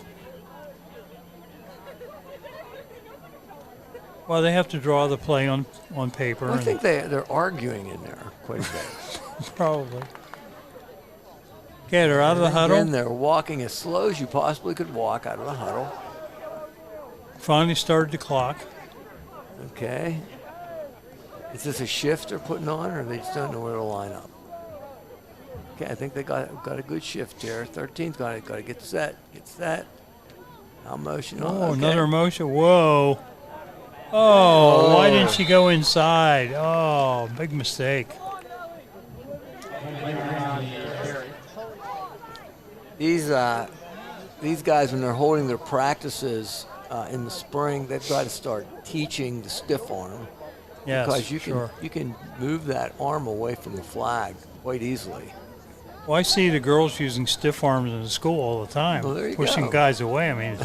B: Well, they have to draw the play on paper.
A: I think they're arguing in there quite a bit.
B: Probably. Okay, they're out of the huddle.
A: And they're walking as slow as you possibly could walk out of the huddle.
B: Finally started the clock.
A: Okay. Is this a shift they're putting on, or they just don't know where to line up? Okay, I think they got a good shift here. 13's got to get set. Get set. Now motion on.
B: Oh,
A: Okay.
B: another motion. Whoa. Oh, why didn't she go inside? Oh, big mistake.
A: These guys, when they're holding their practices in the spring, they've got to start teaching the stiff arm.
B: Yes,
A: Because you
B: sure.
A: can move that arm away from the flag quite easily.
B: Well, I see the girls using stiff arms in the school all the time,
A: Well, there you
B: pushing
A: go.
B: guys away. I mean,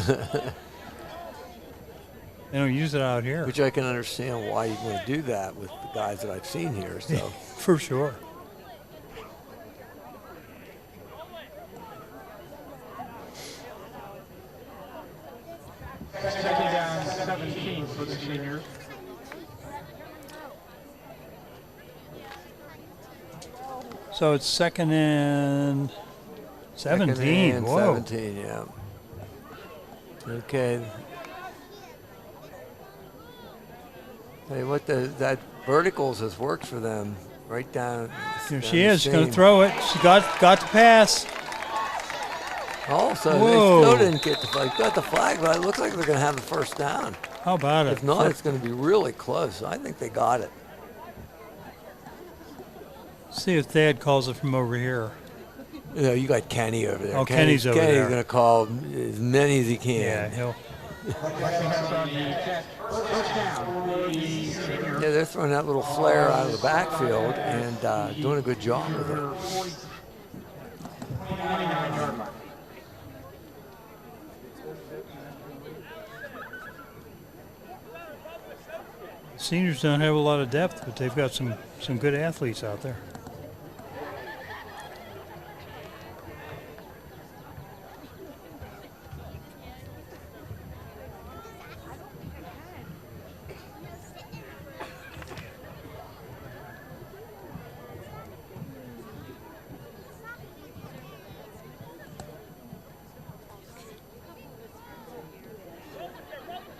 B: they don't use it out here.
A: Which I can understand why you want to do that with the guys that I've seen here. So
B: For sure.
C: Second down, 17 for the seniors.
B: So it's second and 17.
A: Second and
B: Whoa.
A: 17, yeah. Okay. Tell you what, that verticals has worked for them right down.
B: Here
A: down
B: she
A: the
B: is. Going to
A: seam.
B: throw it. She got the pass.
A: Oh, so
B: Whoa.
A: they still didn't get the flag. Got the flag, but it looks like they're going to have the first down.
B: How about it?
A: If not, it's going to be really close. I think they got it.
B: See if Thad calls it from over here.
A: You know, you got Kenny over there.
B: Oh, Kenny's over
A: Kenny's
B: there.
A: going to call as many as he can.
B: Yeah, he'll.
A: Yeah, they're throwing that little flare out of the backfield and doing a good job with it.
C: 29-yard line.
B: Seniors don't have a lot of depth, but they've got some good athletes out there.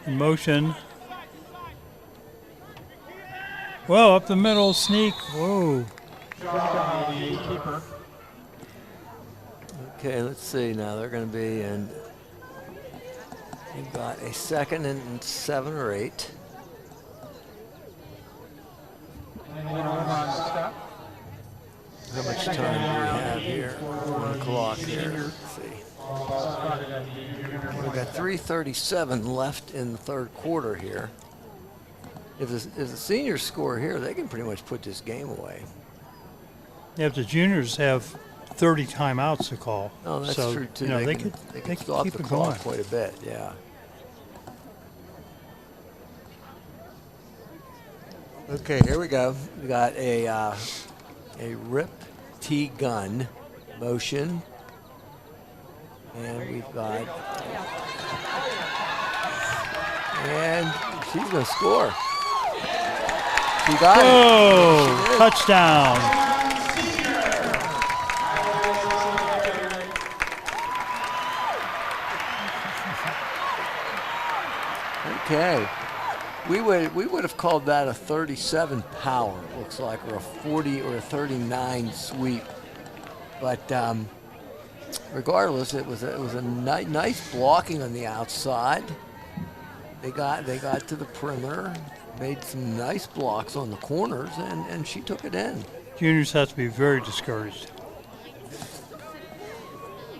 B: In motion. Whoa, up the middle, sneak. Whoa.
C: Keeper.
A: Okay, let's see now. They're going to be in. You've got a second and 7 or 8. How much time do we have here? 1 o'clock here. Let's see. We've got 3:37 left in the third quarter here. If the seniors score here, they can pretty much put this game away.
B: Yeah, if the juniors have 30 timeouts to call.
A: Oh, that's
B: so,
A: true too.
B: You know,
A: they
B: could
A: stop
B: keep
A: the
B: it
A: clock
B: going.
A: quite a bit. Yeah. Okay, here we go. We got a rip T gun motion, and we've got, and she's gonna score. She got it.
B: Oh, touchdown.
A: Okay. We would have called that a 37 power, it looks like, or a 40 or a 39 sweep. But regardless, it was a nice blocking on the outside. They got to the perimeter, made some nice blocks on the corners, and she took it in.
B: Juniors have to be very discouraged.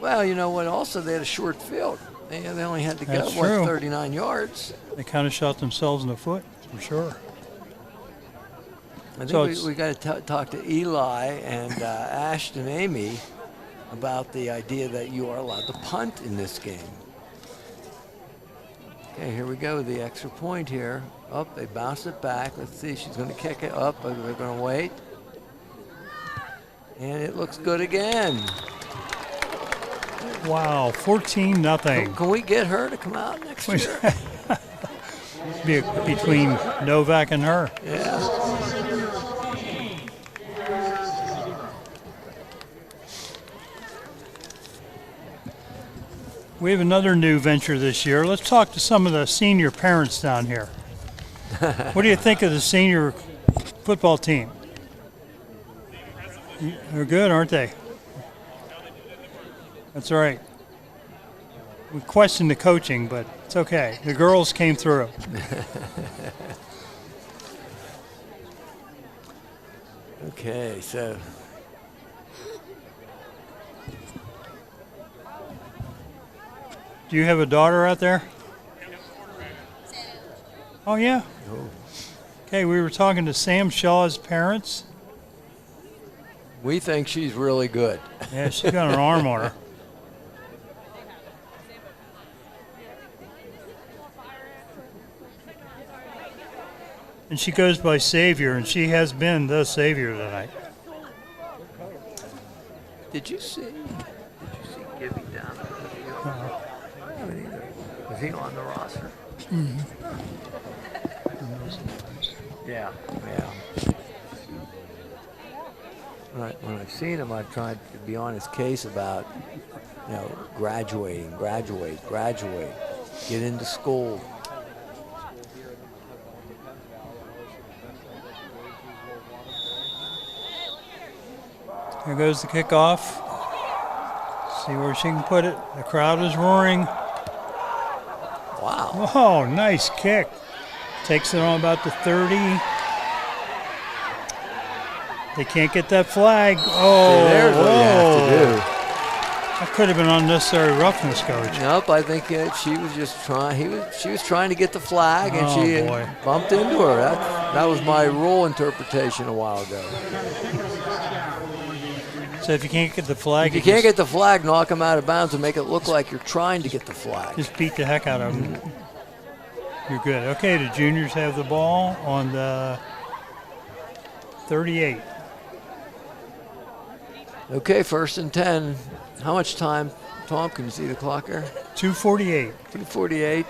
A: Well, you know what? Also, they had a short field. They only had to go,
B: That's true.
A: 39 yards.
B: They kind of shot themselves in the foot, for sure.
A: I
B: So
A: think we got to talk to Eli and Ashton Amy about the idea that you are allowed to punt in this game. Okay, here we go with the extra point here. Oh, they bounced it back. Let's see, she's going to kick it up. They're going to wait. And it looks good again.
B: Wow, 14-0.
A: Can we get her to come out next year?
B: Between Novak and her.
A: Yeah.
B: We have another new venture this year. Let's talk to some of the senior parents down here. What do you think of the senior football team? They're good, aren't they? That's right. We questioned the coaching, but it's okay. The girls came through.
A: Okay, so
B: Do you have a daughter out there? Oh, yeah. Okay, we were talking to Sam Shaw's parents.
A: we think she's really good.
B: Yeah, she got an arm on her. And she goes by Savior, and she has been the Savior tonight.
A: Did you see Gibby down there? I haven't either. Was he on the roster?
B: Mm-hmm.
A: Yeah. When I've seen him, I've tried to be on his case about, graduate, get into school.
B: Here goes the kickoff. See where she can put it. The crowd is roaring.
A: Wow.
B: Oh, nice kick. Takes it on about the 30. They can't get that flag. Oh,
A: There's what you have to do.
B: That could have been unnecessary roughness, Coach.
A: Nope, I think she was just trying. She was trying to get the flag, and
B: Oh,
A: she
B: boy.
A: bumped into her. That was my rule interpretation a while ago.
B: So if you can't get the flag,
A: If you can't get the flag, knock them out of bounds and make it look like you're trying to get the flag.
B: just beat the heck out of them. You're good. Okay, the juniors have the ball on the 38.
A: Okay, 1st and 10. How much time, Tom? Can you see the clock there?
B: 2:48.
A: 2:48.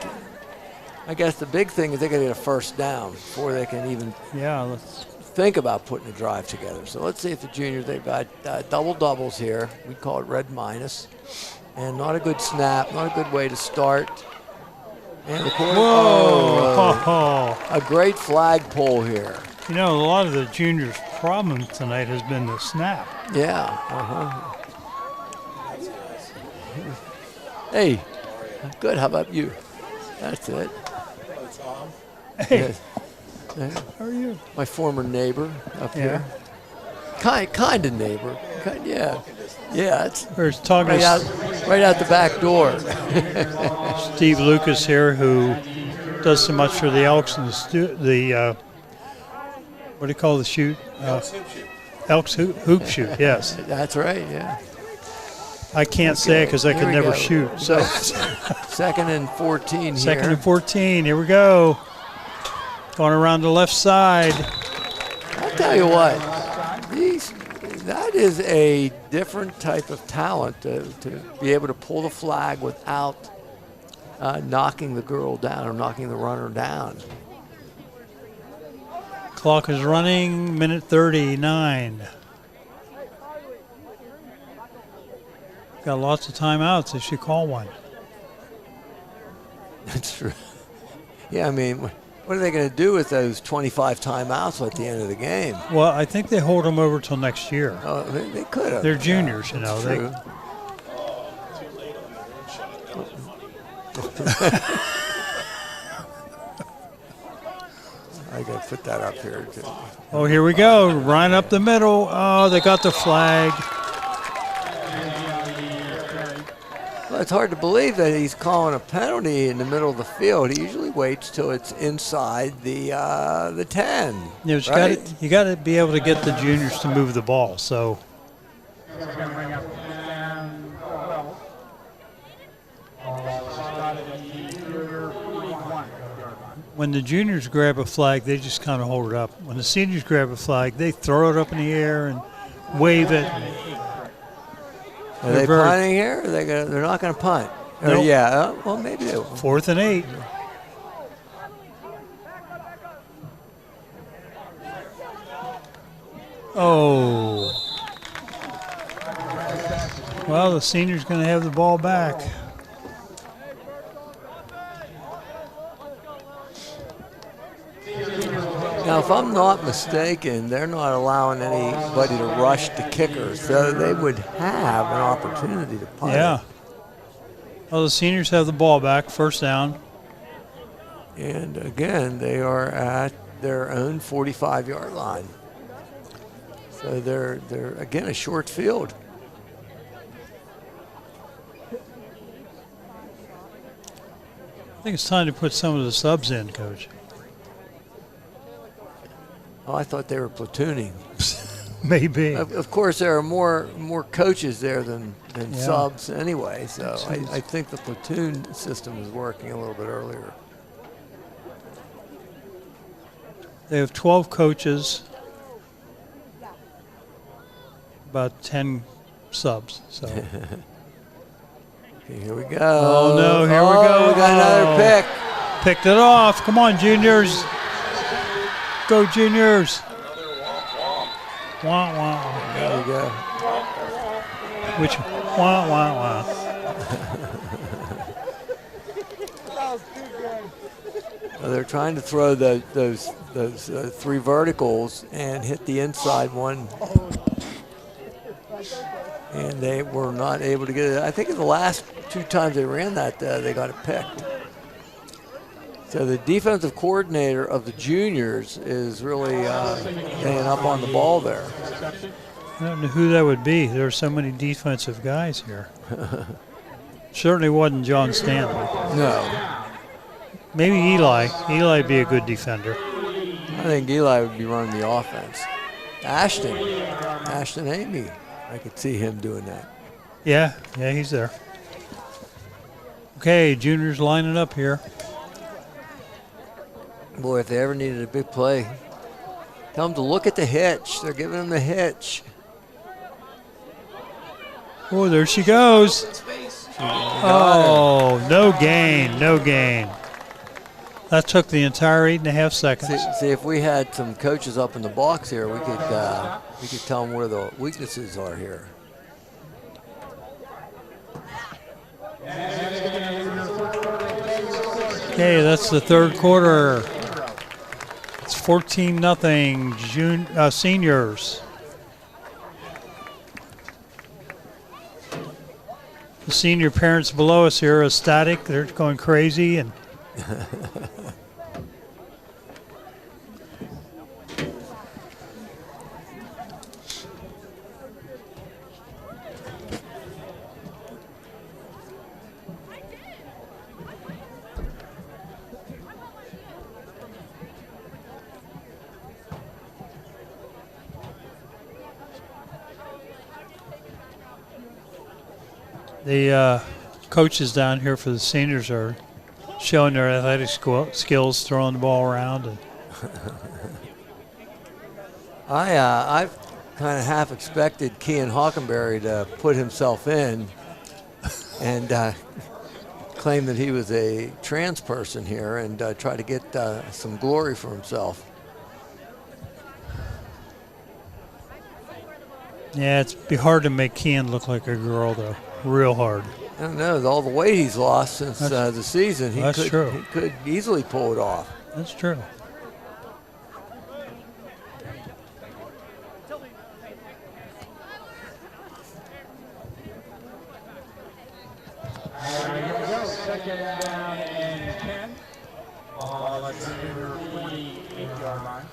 A: I guess the big thing is they got to get a first down before they can even
B: Yeah, let's.
A: think about putting a drive together. So let's see if the juniors, they've got double doubles here. We call it red minus. And not a good snap, not a good way to start. And the quarter,
B: Whoa!
A: a great flagpole here.
B: You know, a lot of the juniors' problem tonight has been the snap.
A: Yeah. Hey, good. How about you? That's it.
B: Hey,
A: Yeah.
B: how are you?
A: My former neighbor up
B: Yeah.
A: here. Kind of neighbor. Yeah. It's
B: We're talking
A: right right out the back door.
B: Steve Lucas here, who does so much for the Elks and the what do you call the shoot? Elks hoop shoot. Yes.
A: That's right. Yeah.
B: I can't say it because I
A: Here
B: can
A: we
B: never
A: go.
B: shoot.
A: So 2nd and 14 here.
B: 2nd and 14. Here we go. Going around the left side.
A: I'll tell you what, that is a different type of talent to be able to pull the flag without knocking the girl down or knocking the runner down.
B: Clock is running, minute 39. Got lots of timeouts. They should call one.
A: That's true. Yeah, I mean, what are they going to do with those 25 timeouts at the end of the game?
B: Well, I think they hold them over till next year.
A: Oh, they could have.
B: They're juniors, you know. They,
A: True. I got to put that up here, too.
B: oh, here we go. Right up the middle. Oh, they got the flag.
A: Well, it's hard to believe that he's calling a penalty in the middle of the field. He usually waits till it's inside the 10.
B: You know,
A: right?
B: you got to be able to get the juniors to move the ball. So
C: It's going to bring up 10, 12. Started at the junior 41 yard line.
B: when the juniors grab a flag, they just kind of hold it up. When the seniors grab a flag, they throw it up in the air and wave it.
A: Are they punting here? Or they're not going to punt.
B: Nope.
A: Or, yeah, well, maybe they will.
B: 4th and 8. Oh. Well, the senior's going to have the ball back.
A: Now, if I'm not mistaken, they're not allowing anybody to rush the kicker, so they would have an opportunity to punt.
B: Yeah. Well, the seniors have the ball back, 1st down.
A: And again, they are at their own 45-yard line. So they're again a short field.
B: I think it's time to put some of the subs in, Coach.
A: Oh, I thought they were platooning.
B: Maybe.
A: Of course, there are more coaches there than
B: Yeah.
A: subs anyway. So I think the platoon system is working a little bit earlier.
B: They have 12 coaches, about 10 subs. So.
A: Okay, here we go.
B: Oh, no, here we go.
A: We got another pick.
B: Picked it off. Come on, juniors. Go, juniors. Wah, wah, wah.
A: There we go.
B: Which, wah, wah, wah.
A: Well, they're trying to throw those 3 verticals and hit the inside one. And they were not able to get it. I think in the last 2 times they ran that, they got it picked. So the defensive coordinator of the juniors is really staying up on the ball there.
B: I don't know who that would be. There are so many defensive guys here. Certainly wasn't John Stanley.
A: No.
B: Maybe Eli. Eli would be a good defender.
A: I think Eli would be running the offense. Ashton Amy. I could see him doing that.
B: Yeah, he's there. Okay, juniors lining up here.
A: Boy, if they ever needed a big play, tell them to look at the hitch. They're giving them the hitch.
B: Oh, there she goes. Oh, no gain. That took the entire 8.5 seconds.
A: See, if we had some coaches up in the box here, we could tell them where the weaknesses are here.
B: Okay, that's the 3rd quarter. It's 14-0 seniors. The senior parents below us here are ecstatic. They're going crazy and. The coaches down here for the seniors are showing their athletic skills, throwing the ball around. And
A: I've kind of half expected Kean Hockenberry to put himself in and claim that he was a trans person here and try to get some glory for himself.
B: yeah, it'd be hard to make Kean look like a girl, though. Real hard.
A: I don't know. All the weight he's lost since the season, he could easily pull it off.
B: That's true.
C: Here we go. Second down and 10. Ball at the 48-yard line.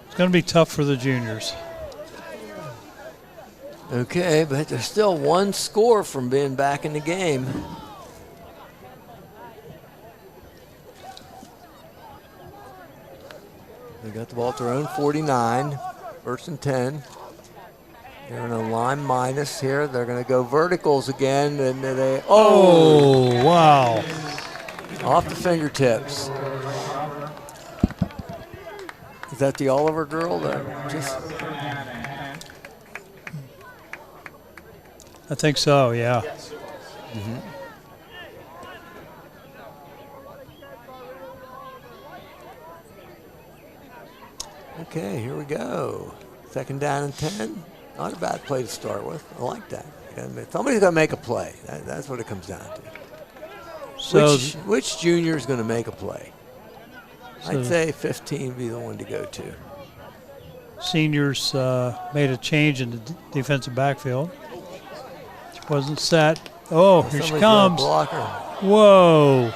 B: It's going to be tough for the juniors.
A: Okay, but there's still one score from being back in the game. They got the ball at their own 49, first and 10. They're in a line minus here. They're going to go verticals again, and they
B: Wow.
A: off the fingertips. Is that the Oliver girl?
B: I think so, yeah.
A: Okay, here we go. Second down and 10. Not a bad play to start with. I like that. Somebody's got to make a play. That's what it comes down to.
B: So
A: Which junior is going to make a play?
B: So-
A: I'd say 15 would be the one to go to.
B: seniors made a change in the defensive backfield. Wasn't set. Oh, here she
A: Somebody's got a
B: comes.
A: blocker.
B: Whoa.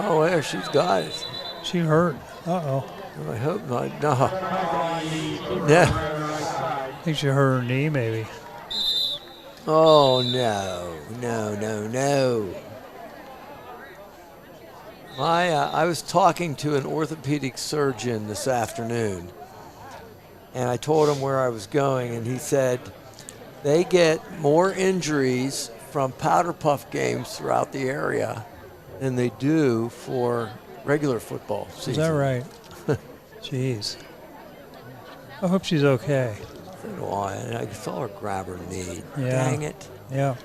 A: Oh, there she's got it.
B: She hurt. Uh-oh.
A: I hope not. No. Yeah.
B: I think she hurt her knee, maybe.
A: Oh, no. No. I was talking to an orthopedic surgeon this afternoon, and I told him where I was going, and he said they get more injuries from Powderpuff games throughout the area than they do for regular football season.
B: Is that right? Jeez. I hope she's okay.
A: So do I. And I saw her grab her knee.
B: Yeah.
A: Dang it.
B: Yeah.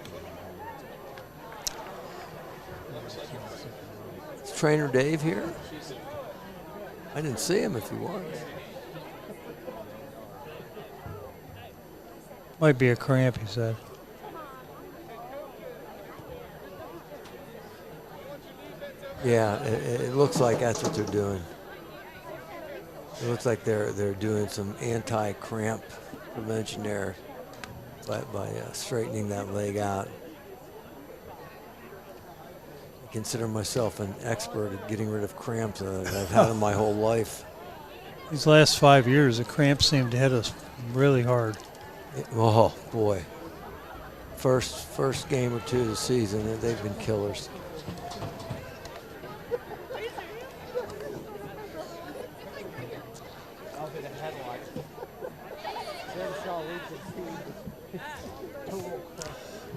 A: Is Trainer Dave here? I didn't see him if he was.
B: Might be a cramp, he said.
A: Yeah, it looks like that's what they're doing. It looks like they're doing some anti-cramp prevention there by straightening that leg out. I consider myself an expert at getting rid of cramps that I've had in my whole life.
B: These last 5 years, the cramps seem to hit us really hard.
A: Oh boy, first game or two of the season, they've been killers.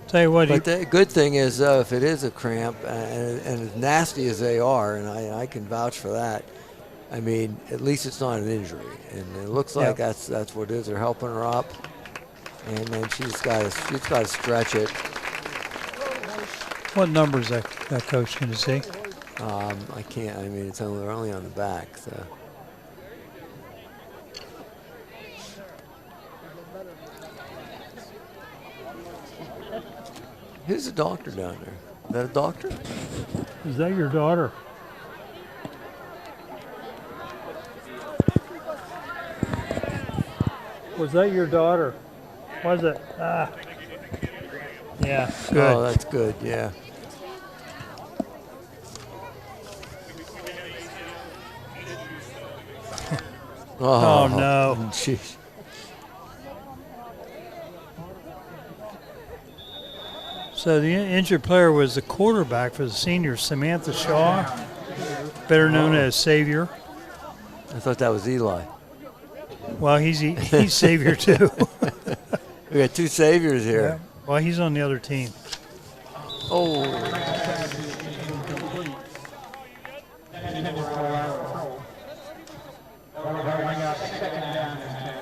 B: Tell you what,
A: But the good thing is, though, if it is a cramp, and as nasty as they are, and I can vouch for that, I mean, at least it's not an injury. And it looks like that's what it is. They're helping her up, and then she's got to stretch it.
B: what numbers that coach going to see?
A: I can't. I mean, they're only on the back. So. Who's the doctor down there? Is that a doctor?
B: Is that your daughter? Was that your daughter? Was it? Ah. Yeah, good.
A: Oh, that's good. Yeah.
B: Oh, no.
A: Jeez.
B: So the injured player was the quarterback for the seniors, Samantha Shaw, better known as Savior.
A: I thought that was Eli.
B: Well, he's Savior too.
A: We got two saviors here.
B: Yeah. Well, he's on the other team.
A: Oh,
C: Incomplete. And we're out of control. That'll bring up second down and 10.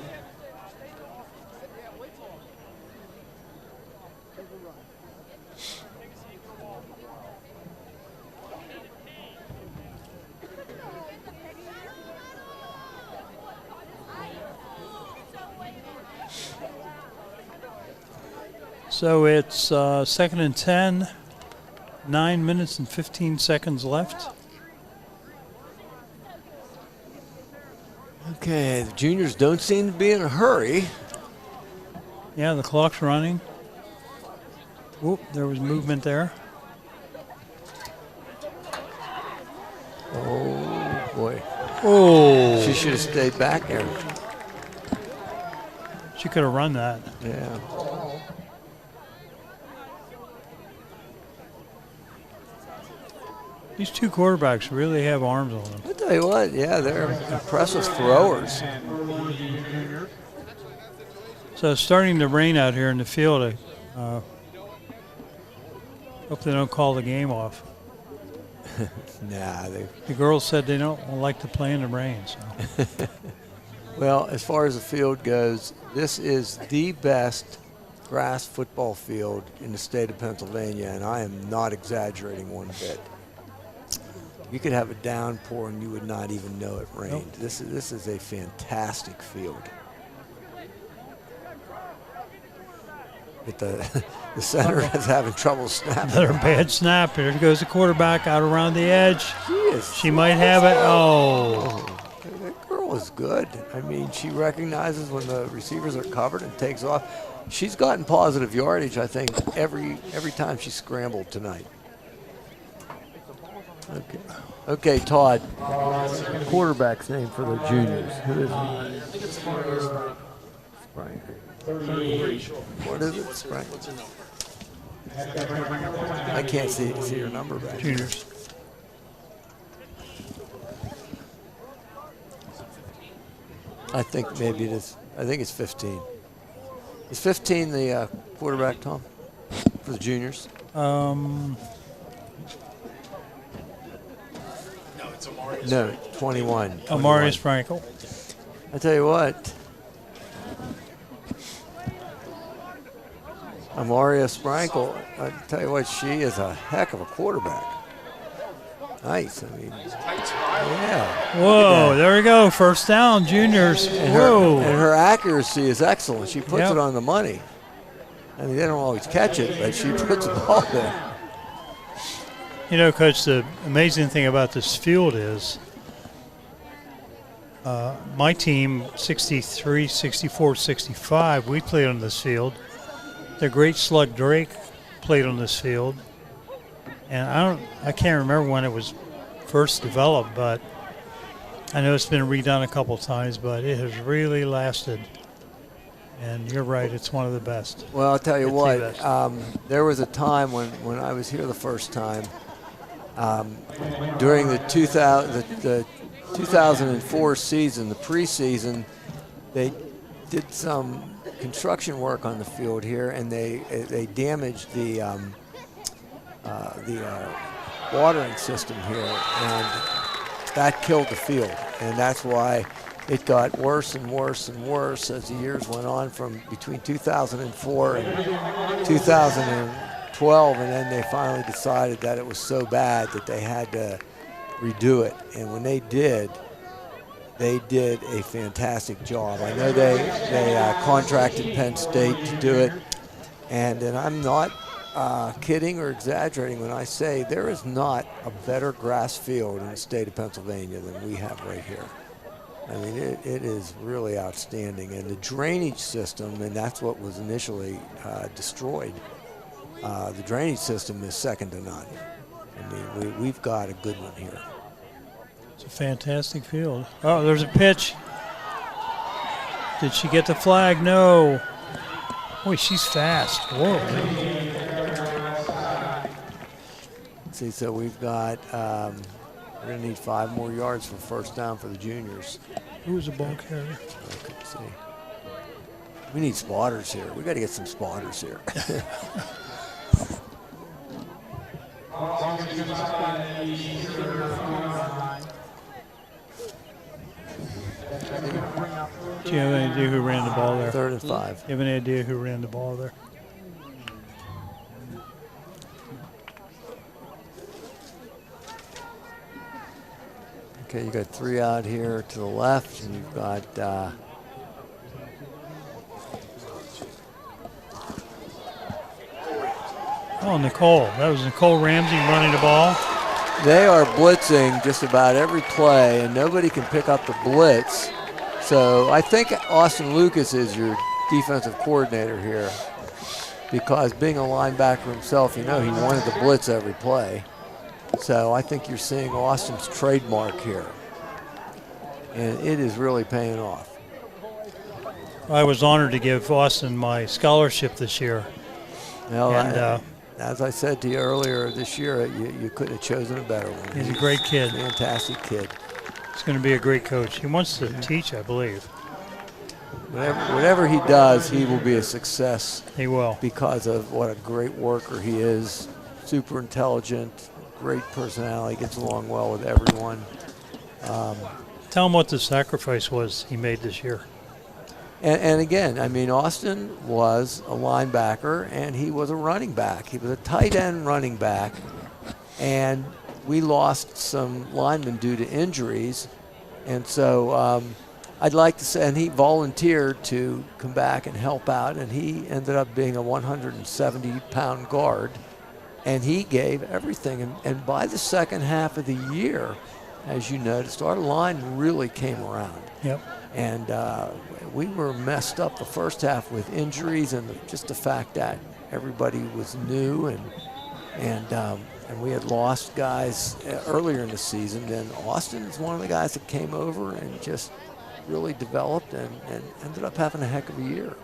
B: So it's 2nd and 10, 9 minutes and 15 seconds left.
A: okay. The juniors don't seem to be in a hurry.
B: Yeah, the clock's running. Whoop, there was movement there.
A: Oh, boy.
B: Oh,
A: She should have stayed back there.
B: she could have run that.
A: Yeah.
B: These two quarterbacks really have arms on them.
A: I tell you what, yeah, they're impressive throwers.
B: So it's starting to rain out here in the field. Hope they don't call the game off.
A: Nah,
B: The girls said they don't like to play in the rain. So
A: well, as far as the field goes, this is the best grass football field in the state of Pennsylvania, and I am not exaggerating one bit. You could have a downpour and you would not even know it rained.
B: Nope.
A: This is a fantastic field. But the center is having trouble snapping.
B: another bad snap. There goes the quarterback out around the edge. She
A: She
B: might have it. Oh,
A: That girl is good. I mean, she recognizes when the receivers are covered and takes off. She's gotten positive yardage, I think, every time she scrambled tonight. Okay. Okay, Todd. Quarterback's name for the juniors. Who is it? Sprang. What is it? Sprang. I can't see your number back.
B: juniors.
A: I think maybe it is. I think it's 15. Is 15 the quarterback, Tom, for the juniors? No, 21.
B: Amari Sprinkle.
A: I tell you what. Amaria Sprankle, I tell you what, she is a heck of a quarterback. Nice. I mean, yeah.
B: Whoa, there we go. First down, juniors.
A: And
B: Whoa.
A: her accuracy is excellent. She puts
B: Yep.
A: it on the money. I mean, they don't always catch it, but she puts the ball there.
B: You know, Coach, the amazing thing about this field is my team, 63, 64, 65, we played on this field. The great Slug Drake played on this field. And I can't remember when it was first developed, but I know it's been redone a couple of times, but it has really lasted. And you're right, it's one of the best.
A: Well, I'll tell you
B: It's
A: what,
B: the
A: there was a time when I was here the first time, during the 2004 season, the preseason, they did some construction work on the field here, and they damaged the watering system here, and that killed the field, and that's why it got worse and worse and worse as the years went on from between 2004 and 2012, and then they finally decided that it was so bad that they had to redo it, and when they did a fantastic job. I know they contracted Penn State to do it, and I'm not kidding or exaggerating when I say there is not a better grass field in the state of Pennsylvania than we have right here. I mean, it is really outstanding, and the drainage system, and that's what was initially destroyed. The drainage system is second to none. I mean, we've got a good one here.
B: It's a fantastic field. Oh, there's a pitch. Did she get the flag? No. Boy, she's fast. Whoa.
A: See, so we've got, we're going to need 5 more yards for first down for the juniors.
B: Who was the ball carrier?
A: I couldn't see. We need spotters here. We got to get some spotters here.
B: Do you have any idea who ran the ball there?
A: 3rd and 5.
B: Do you have any idea who ran the ball there?
A: Okay, you got 3 out here to the left, and you've got
B: Oh, Nicole. That was Nicole Ramsey running the ball.
A: they are blitzing just about every play, and nobody can pick up the blitz. So I think Austin Lucas is your defensive coordinator here, because being a linebacker himself, he wanted to blitz every play. So I think you're seeing Austin's trademark here, and it is really paying off.
B: I was honored to give Austin my scholarship this year.
A: Well,
B: And,
A: as I said to you earlier this year, you couldn't have chosen a better one.
B: He's a great kid.
A: Fantastic kid.
B: He's going to be a great coach. He wants to teach, I believe.
A: Whatever he does, he will be a success.
B: He will.
A: Because of what a great worker he is. Super intelligent, great personality, gets along well with everyone.
B: Tell him what the sacrifice was he made this year.
A: And again, I mean, Austin was a linebacker and he was a running back. He was a tight end running back, and we lost some linemen due to injuries. And so I'd like to say, and he volunteered to come back and help out, and he ended up being a 170-pound guard, and he gave everything. And by the second half of the year, as you noticed, our line really came around.
B: Yep.
A: And we were messed up the first half with injuries and just the fact that everybody was new, and we had lost guys earlier in the season. Then Austin is one of the guys that came over and just really developed and ended up having a heck of a year.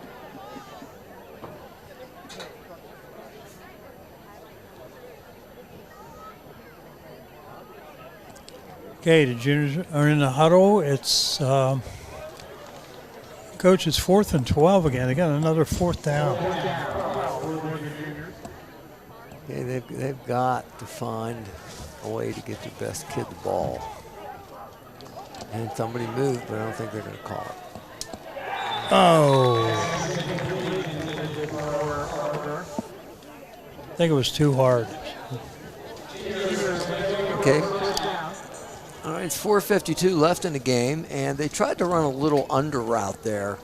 B: Okay, the juniors are in the huddle. It's Coach, it's 4th and 12 again. They got another 4th down.
A: Okay, they've got to find a way to get the best kid the ball. And somebody moved, but I don't think they're going to call it.
B: Oh. I think it was too hard.
A: Okay. All right, it's 4:52 left in the game, and they tried to run a little under route there,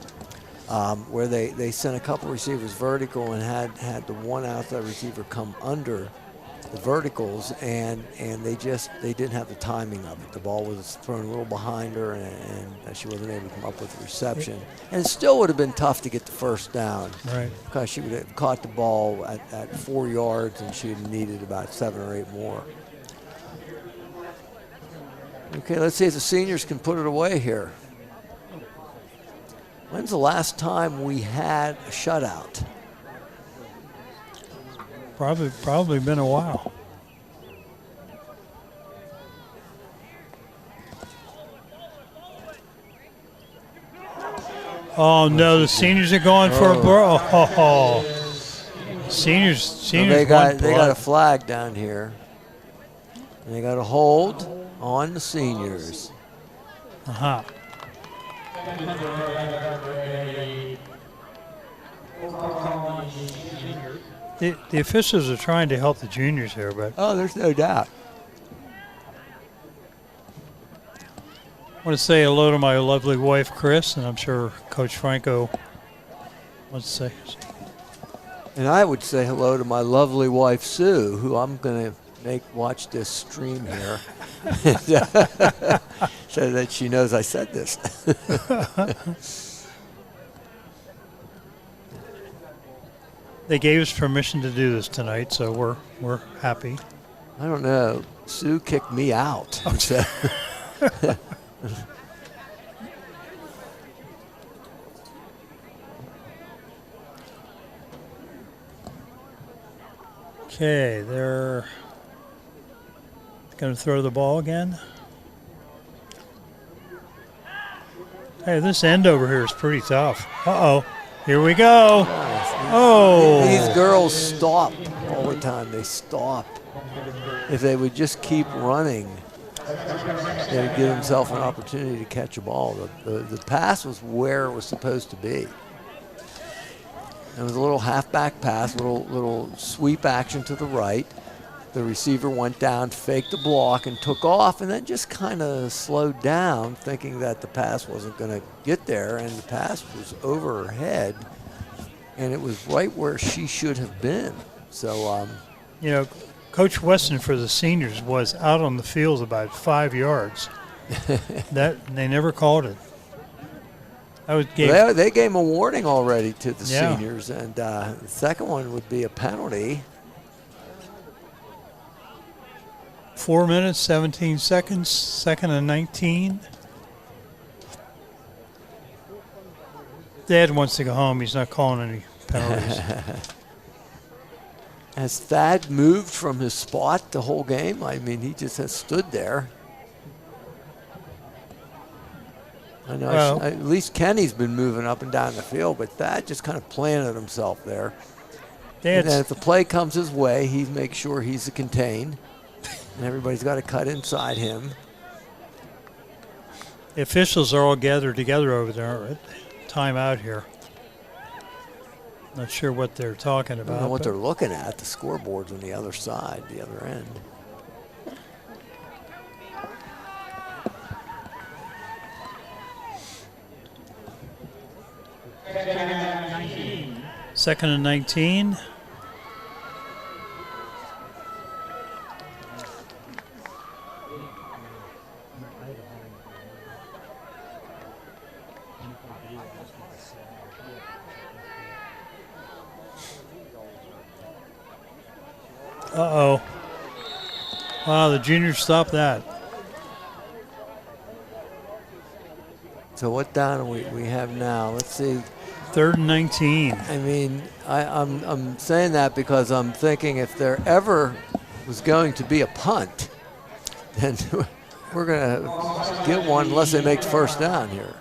A: where they sent a couple receivers vertical and had the one outside receiver come under the verticals, and they didn't have the timing of it. The ball was thrown a little behind her, and she wasn't able to come up with the reception. And it still would have been tough to get the first down,
B: right?
A: Because she would have caught the ball at 4 yards, and she would have needed about 7 or 8 more. Okay, let's see if the seniors can put it away here. When's the last time we had a shutout?
B: Probably been a while. Oh no, the seniors are going for a brawl. Seniors.
A: So they got a flag down here. And they got a hold on the seniors.
B: Uh-huh. The officials are trying to help the juniors here, but
A: oh, there's no doubt.
B: I want to say hello to my lovely wife, Chris, and I'm sure Coach Franco wants to say.
A: And I would say hello to my lovely wife, Sue, who I'm going to make watch this stream here so that she knows I said this.
B: They gave us permission to do this tonight, so we're happy.
A: I don't know. Sue kicked me out.
B: Okay, they're going to throw the ball again. Hey, this end over here is pretty tough. Uh-oh. Here we go. Oh.
A: These girls stop all the time. They stop. If they would just keep running, they would give themselves an opportunity to catch a ball. The pass was where it was supposed to be. It was a little halfback pass, little sweep action to the right. The receiver went down, faked the block, and took off, and then just kind of slowed down, thinking that the pass wasn't going to get there, and the pass was over her head, and it was right where she should have been. So,
B: Coach Weston for the seniors was out on the field about 5 yards. They never called it.
A: They gave him a warning already to the seniors, and the second one would be a penalty.
B: 4 minutes, 17 seconds, 2nd and 19. Dad wants to go home. He's not calling any penalties.
A: Has Thad moved from his spot the whole game? I mean, he just has stood there. I know at least Kenny's been moving up and down the field, but Thad just kind of planted himself there. And then if the play comes his way, he makes sure he's contained. And everybody's got to cut inside him.
B: The officials are all gathered together over there at timeout here. Not sure what they're talking about.
A: I don't know what they're looking at. The scoreboard's on the other side, the other end.
B: Second and 19. Uh-oh. Wow, the juniors stopped that.
A: So what down do we have now? Let's see.
B: 3rd and 19.
A: I mean, I'm saying that because I'm thinking if there ever was going to be a punt, then we're going to get one unless they make the first down here.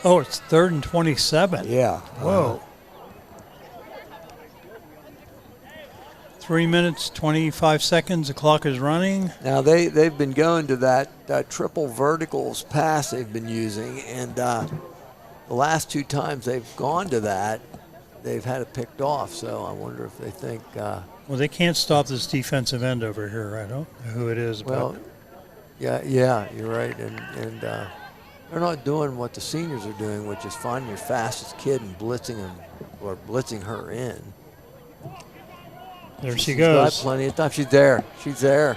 B: Oh, it's 3rd and 27.
A: Yeah.
B: Whoa. 3 minutes, 25 seconds. The clock is running.
A: Now they've been going to that triple verticals pass they've been using, and the last 2 times they've gone to that, they've had it picked off. So I wonder if they think.
B: Well, they can't stop this defensive end over here. I don't know who it is.
A: Well, yeah, you're right, and they're not doing what the seniors are doing, which is finding your fastest kid and blitzing him or blitzing her in.
B: There she
A: She's
B: goes.
A: got plenty of time. She's there. She's there.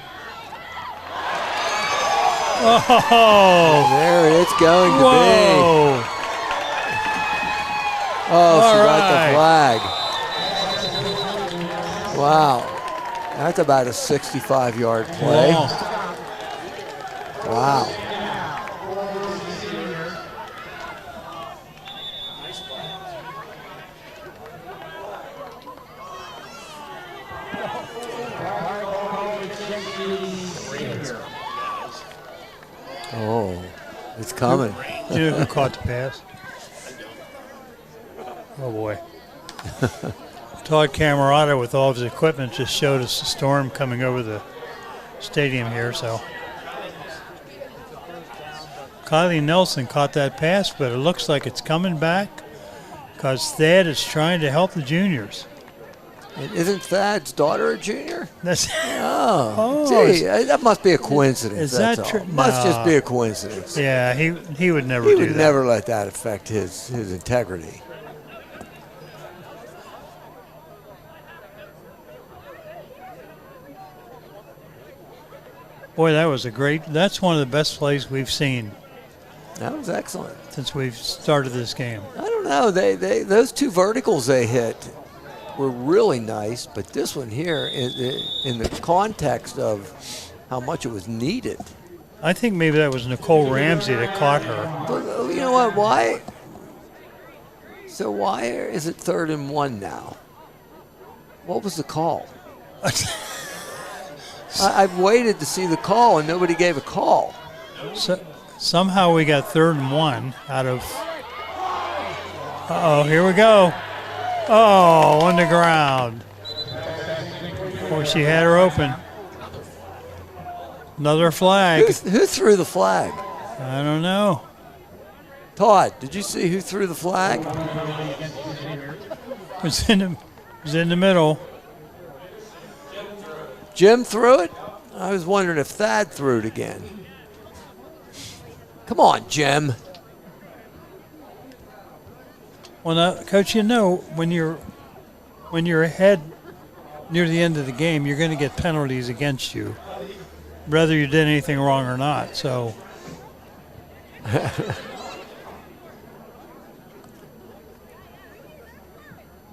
B: Oh!
A: There it's going to
B: Whoa.
A: be. Oh,
B: All
A: she
B: right.
A: got the flag. Wow. That's about a 65-yard play. Wow. Oh, it's coming.
B: You know who caught the pass? Oh, boy. Todd Camerata, with all of his equipment, just showed us the storm coming over the stadium here. So Kylie Nelson caught that pass, but it looks like it's coming back because Thad is trying to help the juniors.
A: Isn't Thad's daughter a junior?
B: That's
A: Gee, that must be a coincidence.
B: Is that true?
A: Must just be a coincidence.
B: Yeah, he would never
A: He
B: do
A: would
B: that.
A: never let that affect his integrity.
B: Boy, that was that's one of the best plays we've seen.
A: That was excellent.
B: Since we've started this game.
A: I don't know. Those 2 verticals they hit were really nice, but this one here, in the context of how much it was needed.
B: I think maybe that was Nicole Ramsey that caught her.
A: But you know what? Why? So why is it 3rd and 1 now? What was the call? I've waited to see the call, and nobody gave a call.
B: So, somehow we got 3rd and 1 out of. Uh-oh, here we go. Oh, on the ground. Boy, she had her open. Another flag.
A: Who threw the flag?
B: I don't know.
A: Todd, did you see who threw the flag?
B: It was in the middle.
A: Jim threw it? I was wondering if Thad threw it again. Come on, Jim.
B: Well, now, Coach, you know when you're ahead near the end of the game, you're going to get penalties against you, whether you did anything wrong or not. So.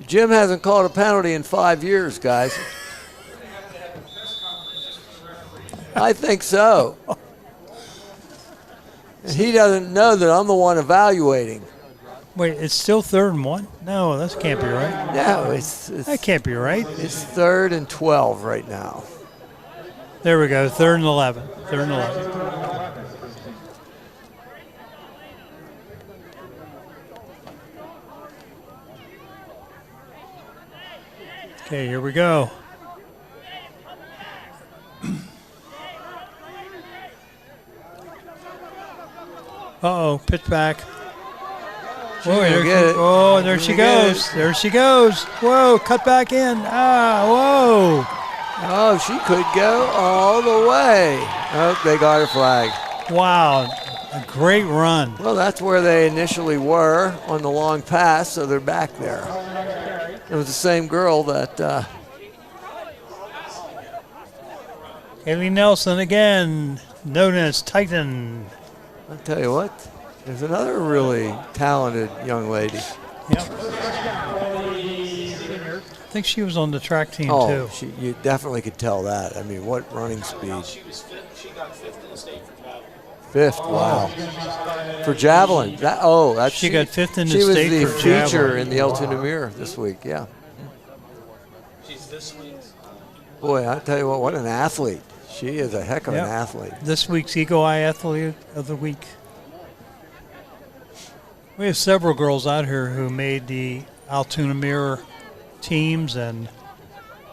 A: Jim hasn't called a penalty in 5 years, guys. I think so. And he doesn't know that I'm the one evaluating.
B: Wait, it's still 3rd and 1? No, that can't be right.
A: No,
B: That can't be right.
A: It's 3rd and 12 right now.
B: There we go, 3rd and 11. 3rd and 11. Okay, here we go. Uh-oh, pitch back. Whoa, there she goes. There she goes. Whoa, cut back in. Whoa.
A: Oh, she could go all the way. Oh, they got her flag.
B: Wow, a great run.
A: Well, that's where they initially were on the long pass, so they're back there. It was the same girl that...
B: Haley Nelson again, known as Titan.
A: I'll tell you what, there's another really talented young lady.
B: Yep. I think she was on the track team too.
A: You definitely could tell that. I mean, what running speed.
E: She got 5th in the state for javelin.
A: 5th, wow. For javelin.
B: She got 5th in the
A: She was
B: state
A: the
B: for
A: feature
B: javelin.
A: in the El Tunamir this week, yeah.
E: She's this week's.
A: Boy, I tell you what an athlete. She is a heck of an athlete.
B: This week's Eagle Eye Athlete of the Week. We have several girls out here who made the Altoona Mirror teams, and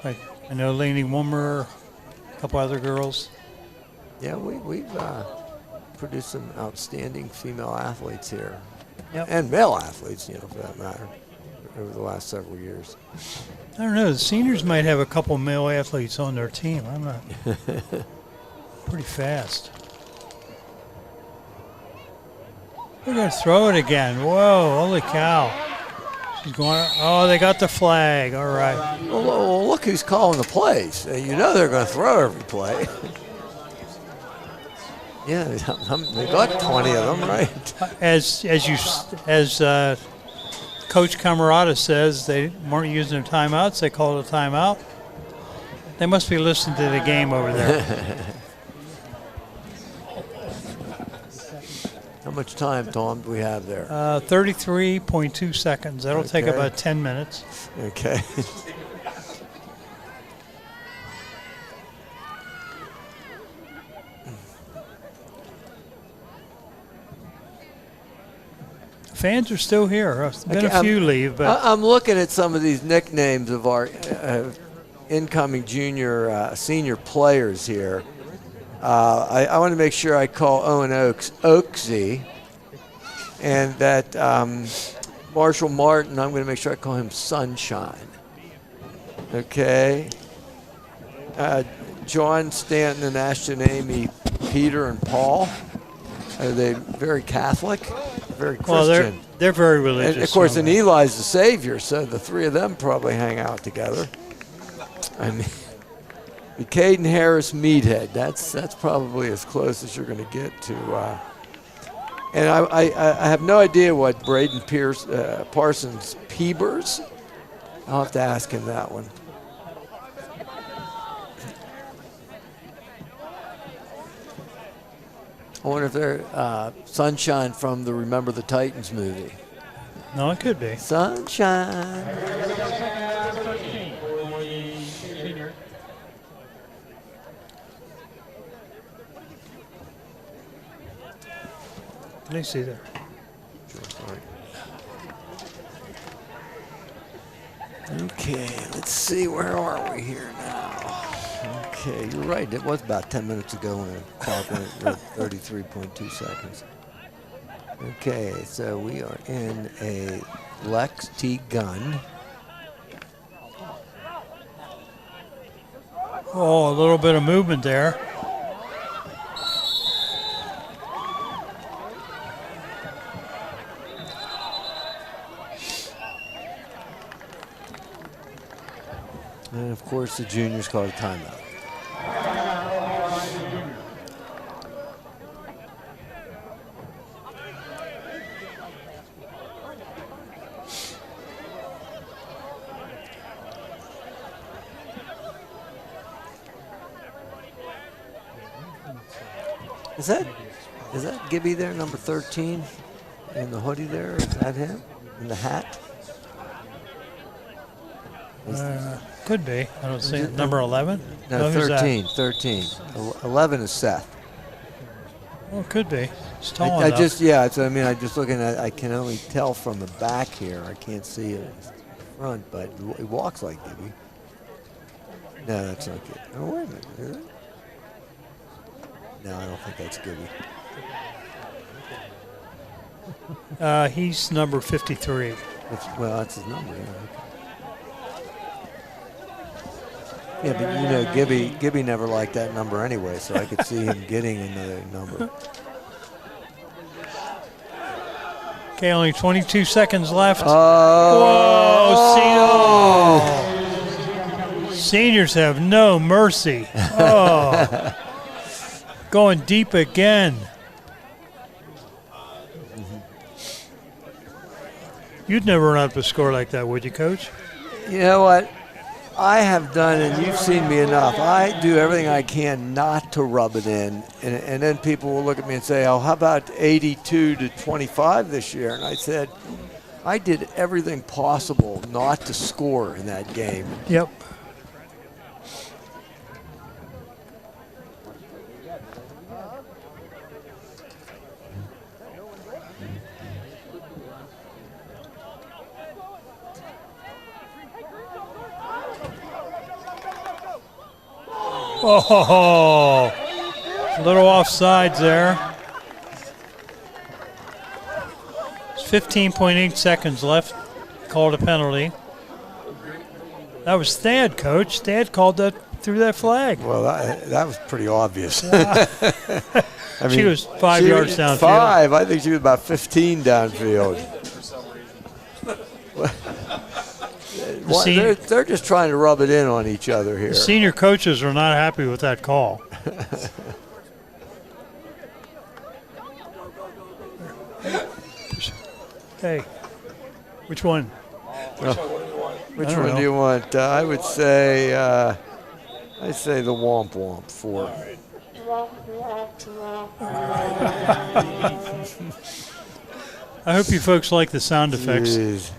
B: like I know Lainey Wummer, a couple other girls.
A: Yeah, we've produced some outstanding female athletes here.
B: Yep.
A: And male athletes, for that matter, over the last several years.
B: I don't know. The seniors might have a couple male athletes on their team. I'm not. Pretty fast. We're going to throw it again. Whoa, holy cow. She's going. Oh, they got the flag. All right.
A: Well, look who's calling the plays. You know they're going to throw every play. Yeah, they got 20 of them, right?
B: As Coach Camarada says, they weren't using their timeouts. They called a timeout. They must be listening to the game over there.
A: How much time, Tom, do we have there?
B: 33.2 seconds. That'll take about 10 minutes.
A: Okay.
B: Fans are still here. There's been a few leave, but
A: I'm looking at some of these nicknames of our incoming senior players here. I want to make sure I call Owen Oaksy, and that Marshall Martin, I'm going to make sure I call him Sunshine. Okay. John Stanton and Ashton Amy, Peter and Paul. Are they very Catholic? Very Christian.
B: Well, they're very religious.
A: And of course, and Eli's the savior, so the three of them probably hang out together. I mean, Caden Harris Meathead. That's probably as close as you're going to get to. And I have no idea what Braden Parsons Peebers. I'll have to ask him that one. I wonder if they're Sunshine from the Remember the Titans movie.
B: No, it could be.
A: Sunshine.
B: Let me see there.
A: Okay, let's see, where are we here now? Okay, you're right. It was about 10 minutes ago when the clock went at 33.2 seconds. Okay, so we are in a Lex T gun.
B: Oh, a little bit of movement there.
A: And of course, the juniors called a timeout. Is that Gibby there, number 13, in the hoodie there? Is that him in the hat?
B: Could be. I don't see it. Number 11?
A: No,
B: who's that?
A: 13. 11 is Seth.
B: Oh, could be. It's tall
A: I
B: enough.
A: I'm just looking at, I can only tell from the back here. I can't see it in front, but he walks like Gibby. No, that's not Gibby. Oh, wait a minute. Is it? No, I don't think that's Gibby.
B: He's number 53.
A: Well, that's his number, yeah. Yeah, but you know, Gibby never liked that number anyway, so I could see him getting another number.
B: Okay, only 22 seconds left.
A: Oh!
B: Whoa! Seniors have no mercy. Oh. Going deep again. You'd never run up a score like that, would you, Coach?
A: You know what? I have done, and you've seen me enough. I do everything I can not to rub it in, and then people will look at me and say, "Oh, how about 82 to 25 this year?" And I said, I did everything possible not to score in that game.
B: Yep. Oh, a little offsides there. It's 15.8 seconds left. Called a penalty. That was Thad, Coach. Thad called that through that flag.
A: Well, that was pretty obvious.
B: I mean, she was 5 yards downfield.
A: 5. I think she was about 15 downfield. They're just trying to rub it in on each other here.
B: The senior coaches are not happy with that call. Hey, which one?
A: Which one do you want? I would say, I'd say the Womp Womp 4.
B: I hope you folks like the sound effects
A: Jeez.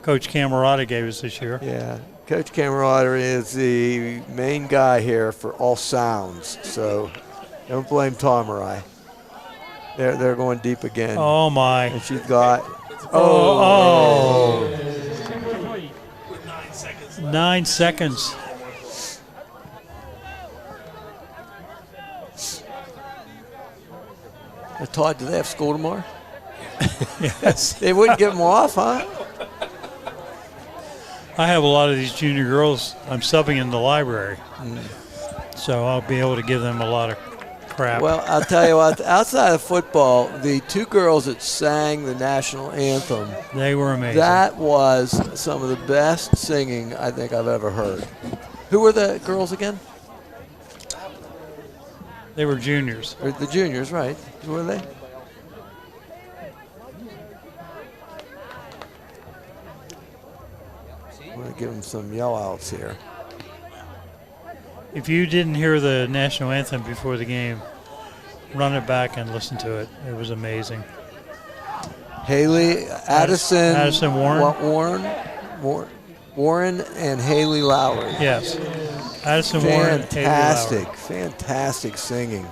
B: Coach Camerata gave us this year.
A: Yeah, Coach Camerata is the main guy here for all sounds, so don't blame Tom or I. They're going deep again.
B: Oh my!
A: And she's got.
B: Oh! 9 seconds.
A: Todd, do they have school tomorrow?
B: Yes.
A: They wouldn't give them off, huh?
B: I have a lot of these junior girls I'm subbing in the library. So I'll be able to give them a lot of crap.
A: Well, I'll tell you what, outside of football, the two girls that sang the national anthem,
B: they were amazing.
A: That was some of the best singing I think I've ever heard. Who were the girls again?
B: They were juniors.
A: Or the juniors, right. Who were they? I'm going to give them some yell-outs here.
B: If you didn't hear the national anthem before the game, run it back and listen to it. It was amazing.
A: Haley, Addison Warren, and Haley Lowry.
B: Yes. Addison Warren and Haley Lowry.
A: Fantastic singing.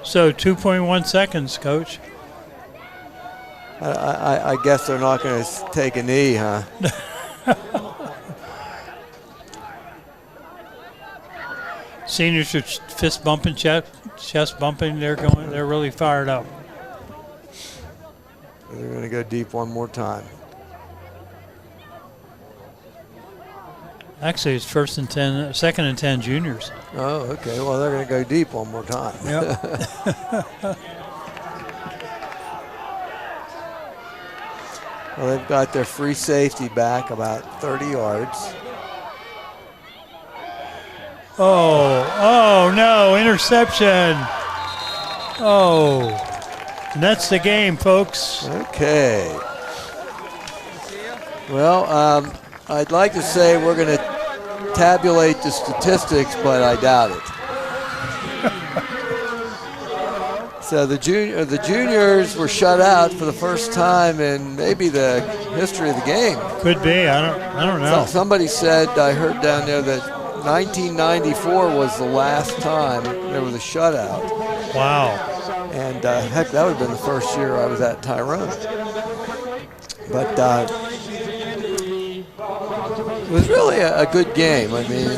B: So 2.1 seconds, Coach.
A: I guess they're not going to take a knee, huh?
B: Seniors are fist bumping, chest bumping. They're really fired up.
A: They're going to go deep one more time.
B: Actually, it's first and 10, second and 10 juniors.
A: Oh, okay. Well, they're going to go deep one more time.
B: Yep.
A: Well, they've got their free safety back about 30 yards.
B: Oh no, interception. Oh, and that's the game, folks.
A: Okay. Well, I'd like to say we're going to tabulate the statistics, but I doubt it. So the juniors were shut out for the first time in maybe the history of the game.
B: Could be. I don't know.
A: So somebody said, I heard down there, that 1994 was the last time there was a shutout.
B: Wow.
A: And heck, that would have been the first year I was at Tyrone. But it was really a good game. I mean,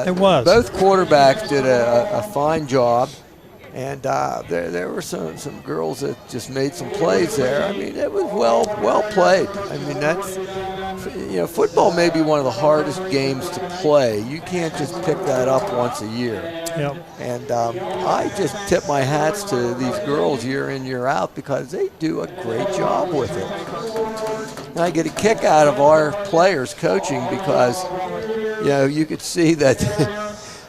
B: it was.
A: Both quarterbacks did a fine job. And there were some girls that just made some plays there. I mean, it was well played. I mean, that's, football may be one of the hardest games to play. You can't just pick that up once a year.
B: Yep.
A: And I just tip my hats to these girls year in, year out, because they do a great job with it. And I get a kick out of our players coaching because, you could see that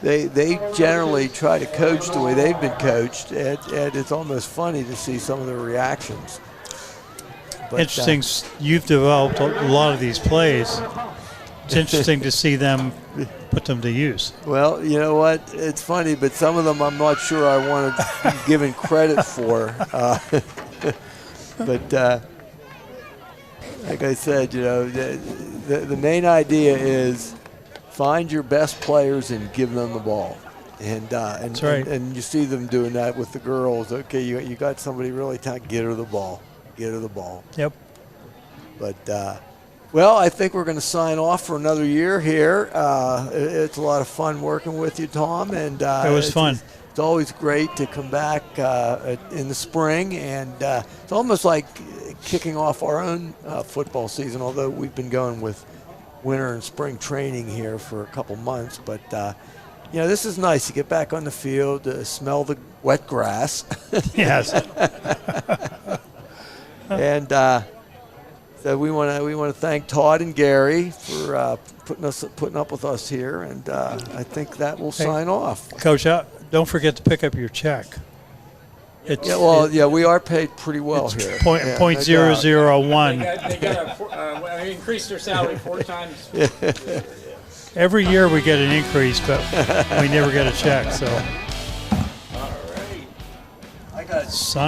A: they generally try to coach the way they've been coached, and it's almost funny to see some of the reactions. But,
B: interesting. You've developed a lot of these plays. It's interesting to see them put them to use.
A: Well, you know what? It's funny, but some of them I'm not sure I want to be given credit for. But like I said, the main idea is find your best players and give them the ball.
B: That's right.
A: And you see them doing that with the girls. Okay, you got somebody really talented, get her the ball. Get her the ball.
B: Yep.
A: But, well, I think we're going to sign off for another year here. It's a lot of fun working with you, Tom. And
B: it was fun.
A: It's always great to come back in the spring. And it's almost like kicking off our own football season, although we've been going with winter and spring training here for a couple months. But, this is nice to get back on the field, smell the wet grass.
B: Yes.
A: And so we want to thank Todd and Gary for putting up with us here, and I think that will sign off.
B: Coach, don't forget to pick up your check.
A: We are paid pretty well
B: it's
A: here.
B: .001.
E: They got increased their salary 4 times.
B: Every year we get an increase, but we never get a check. So.
A: All right. I got.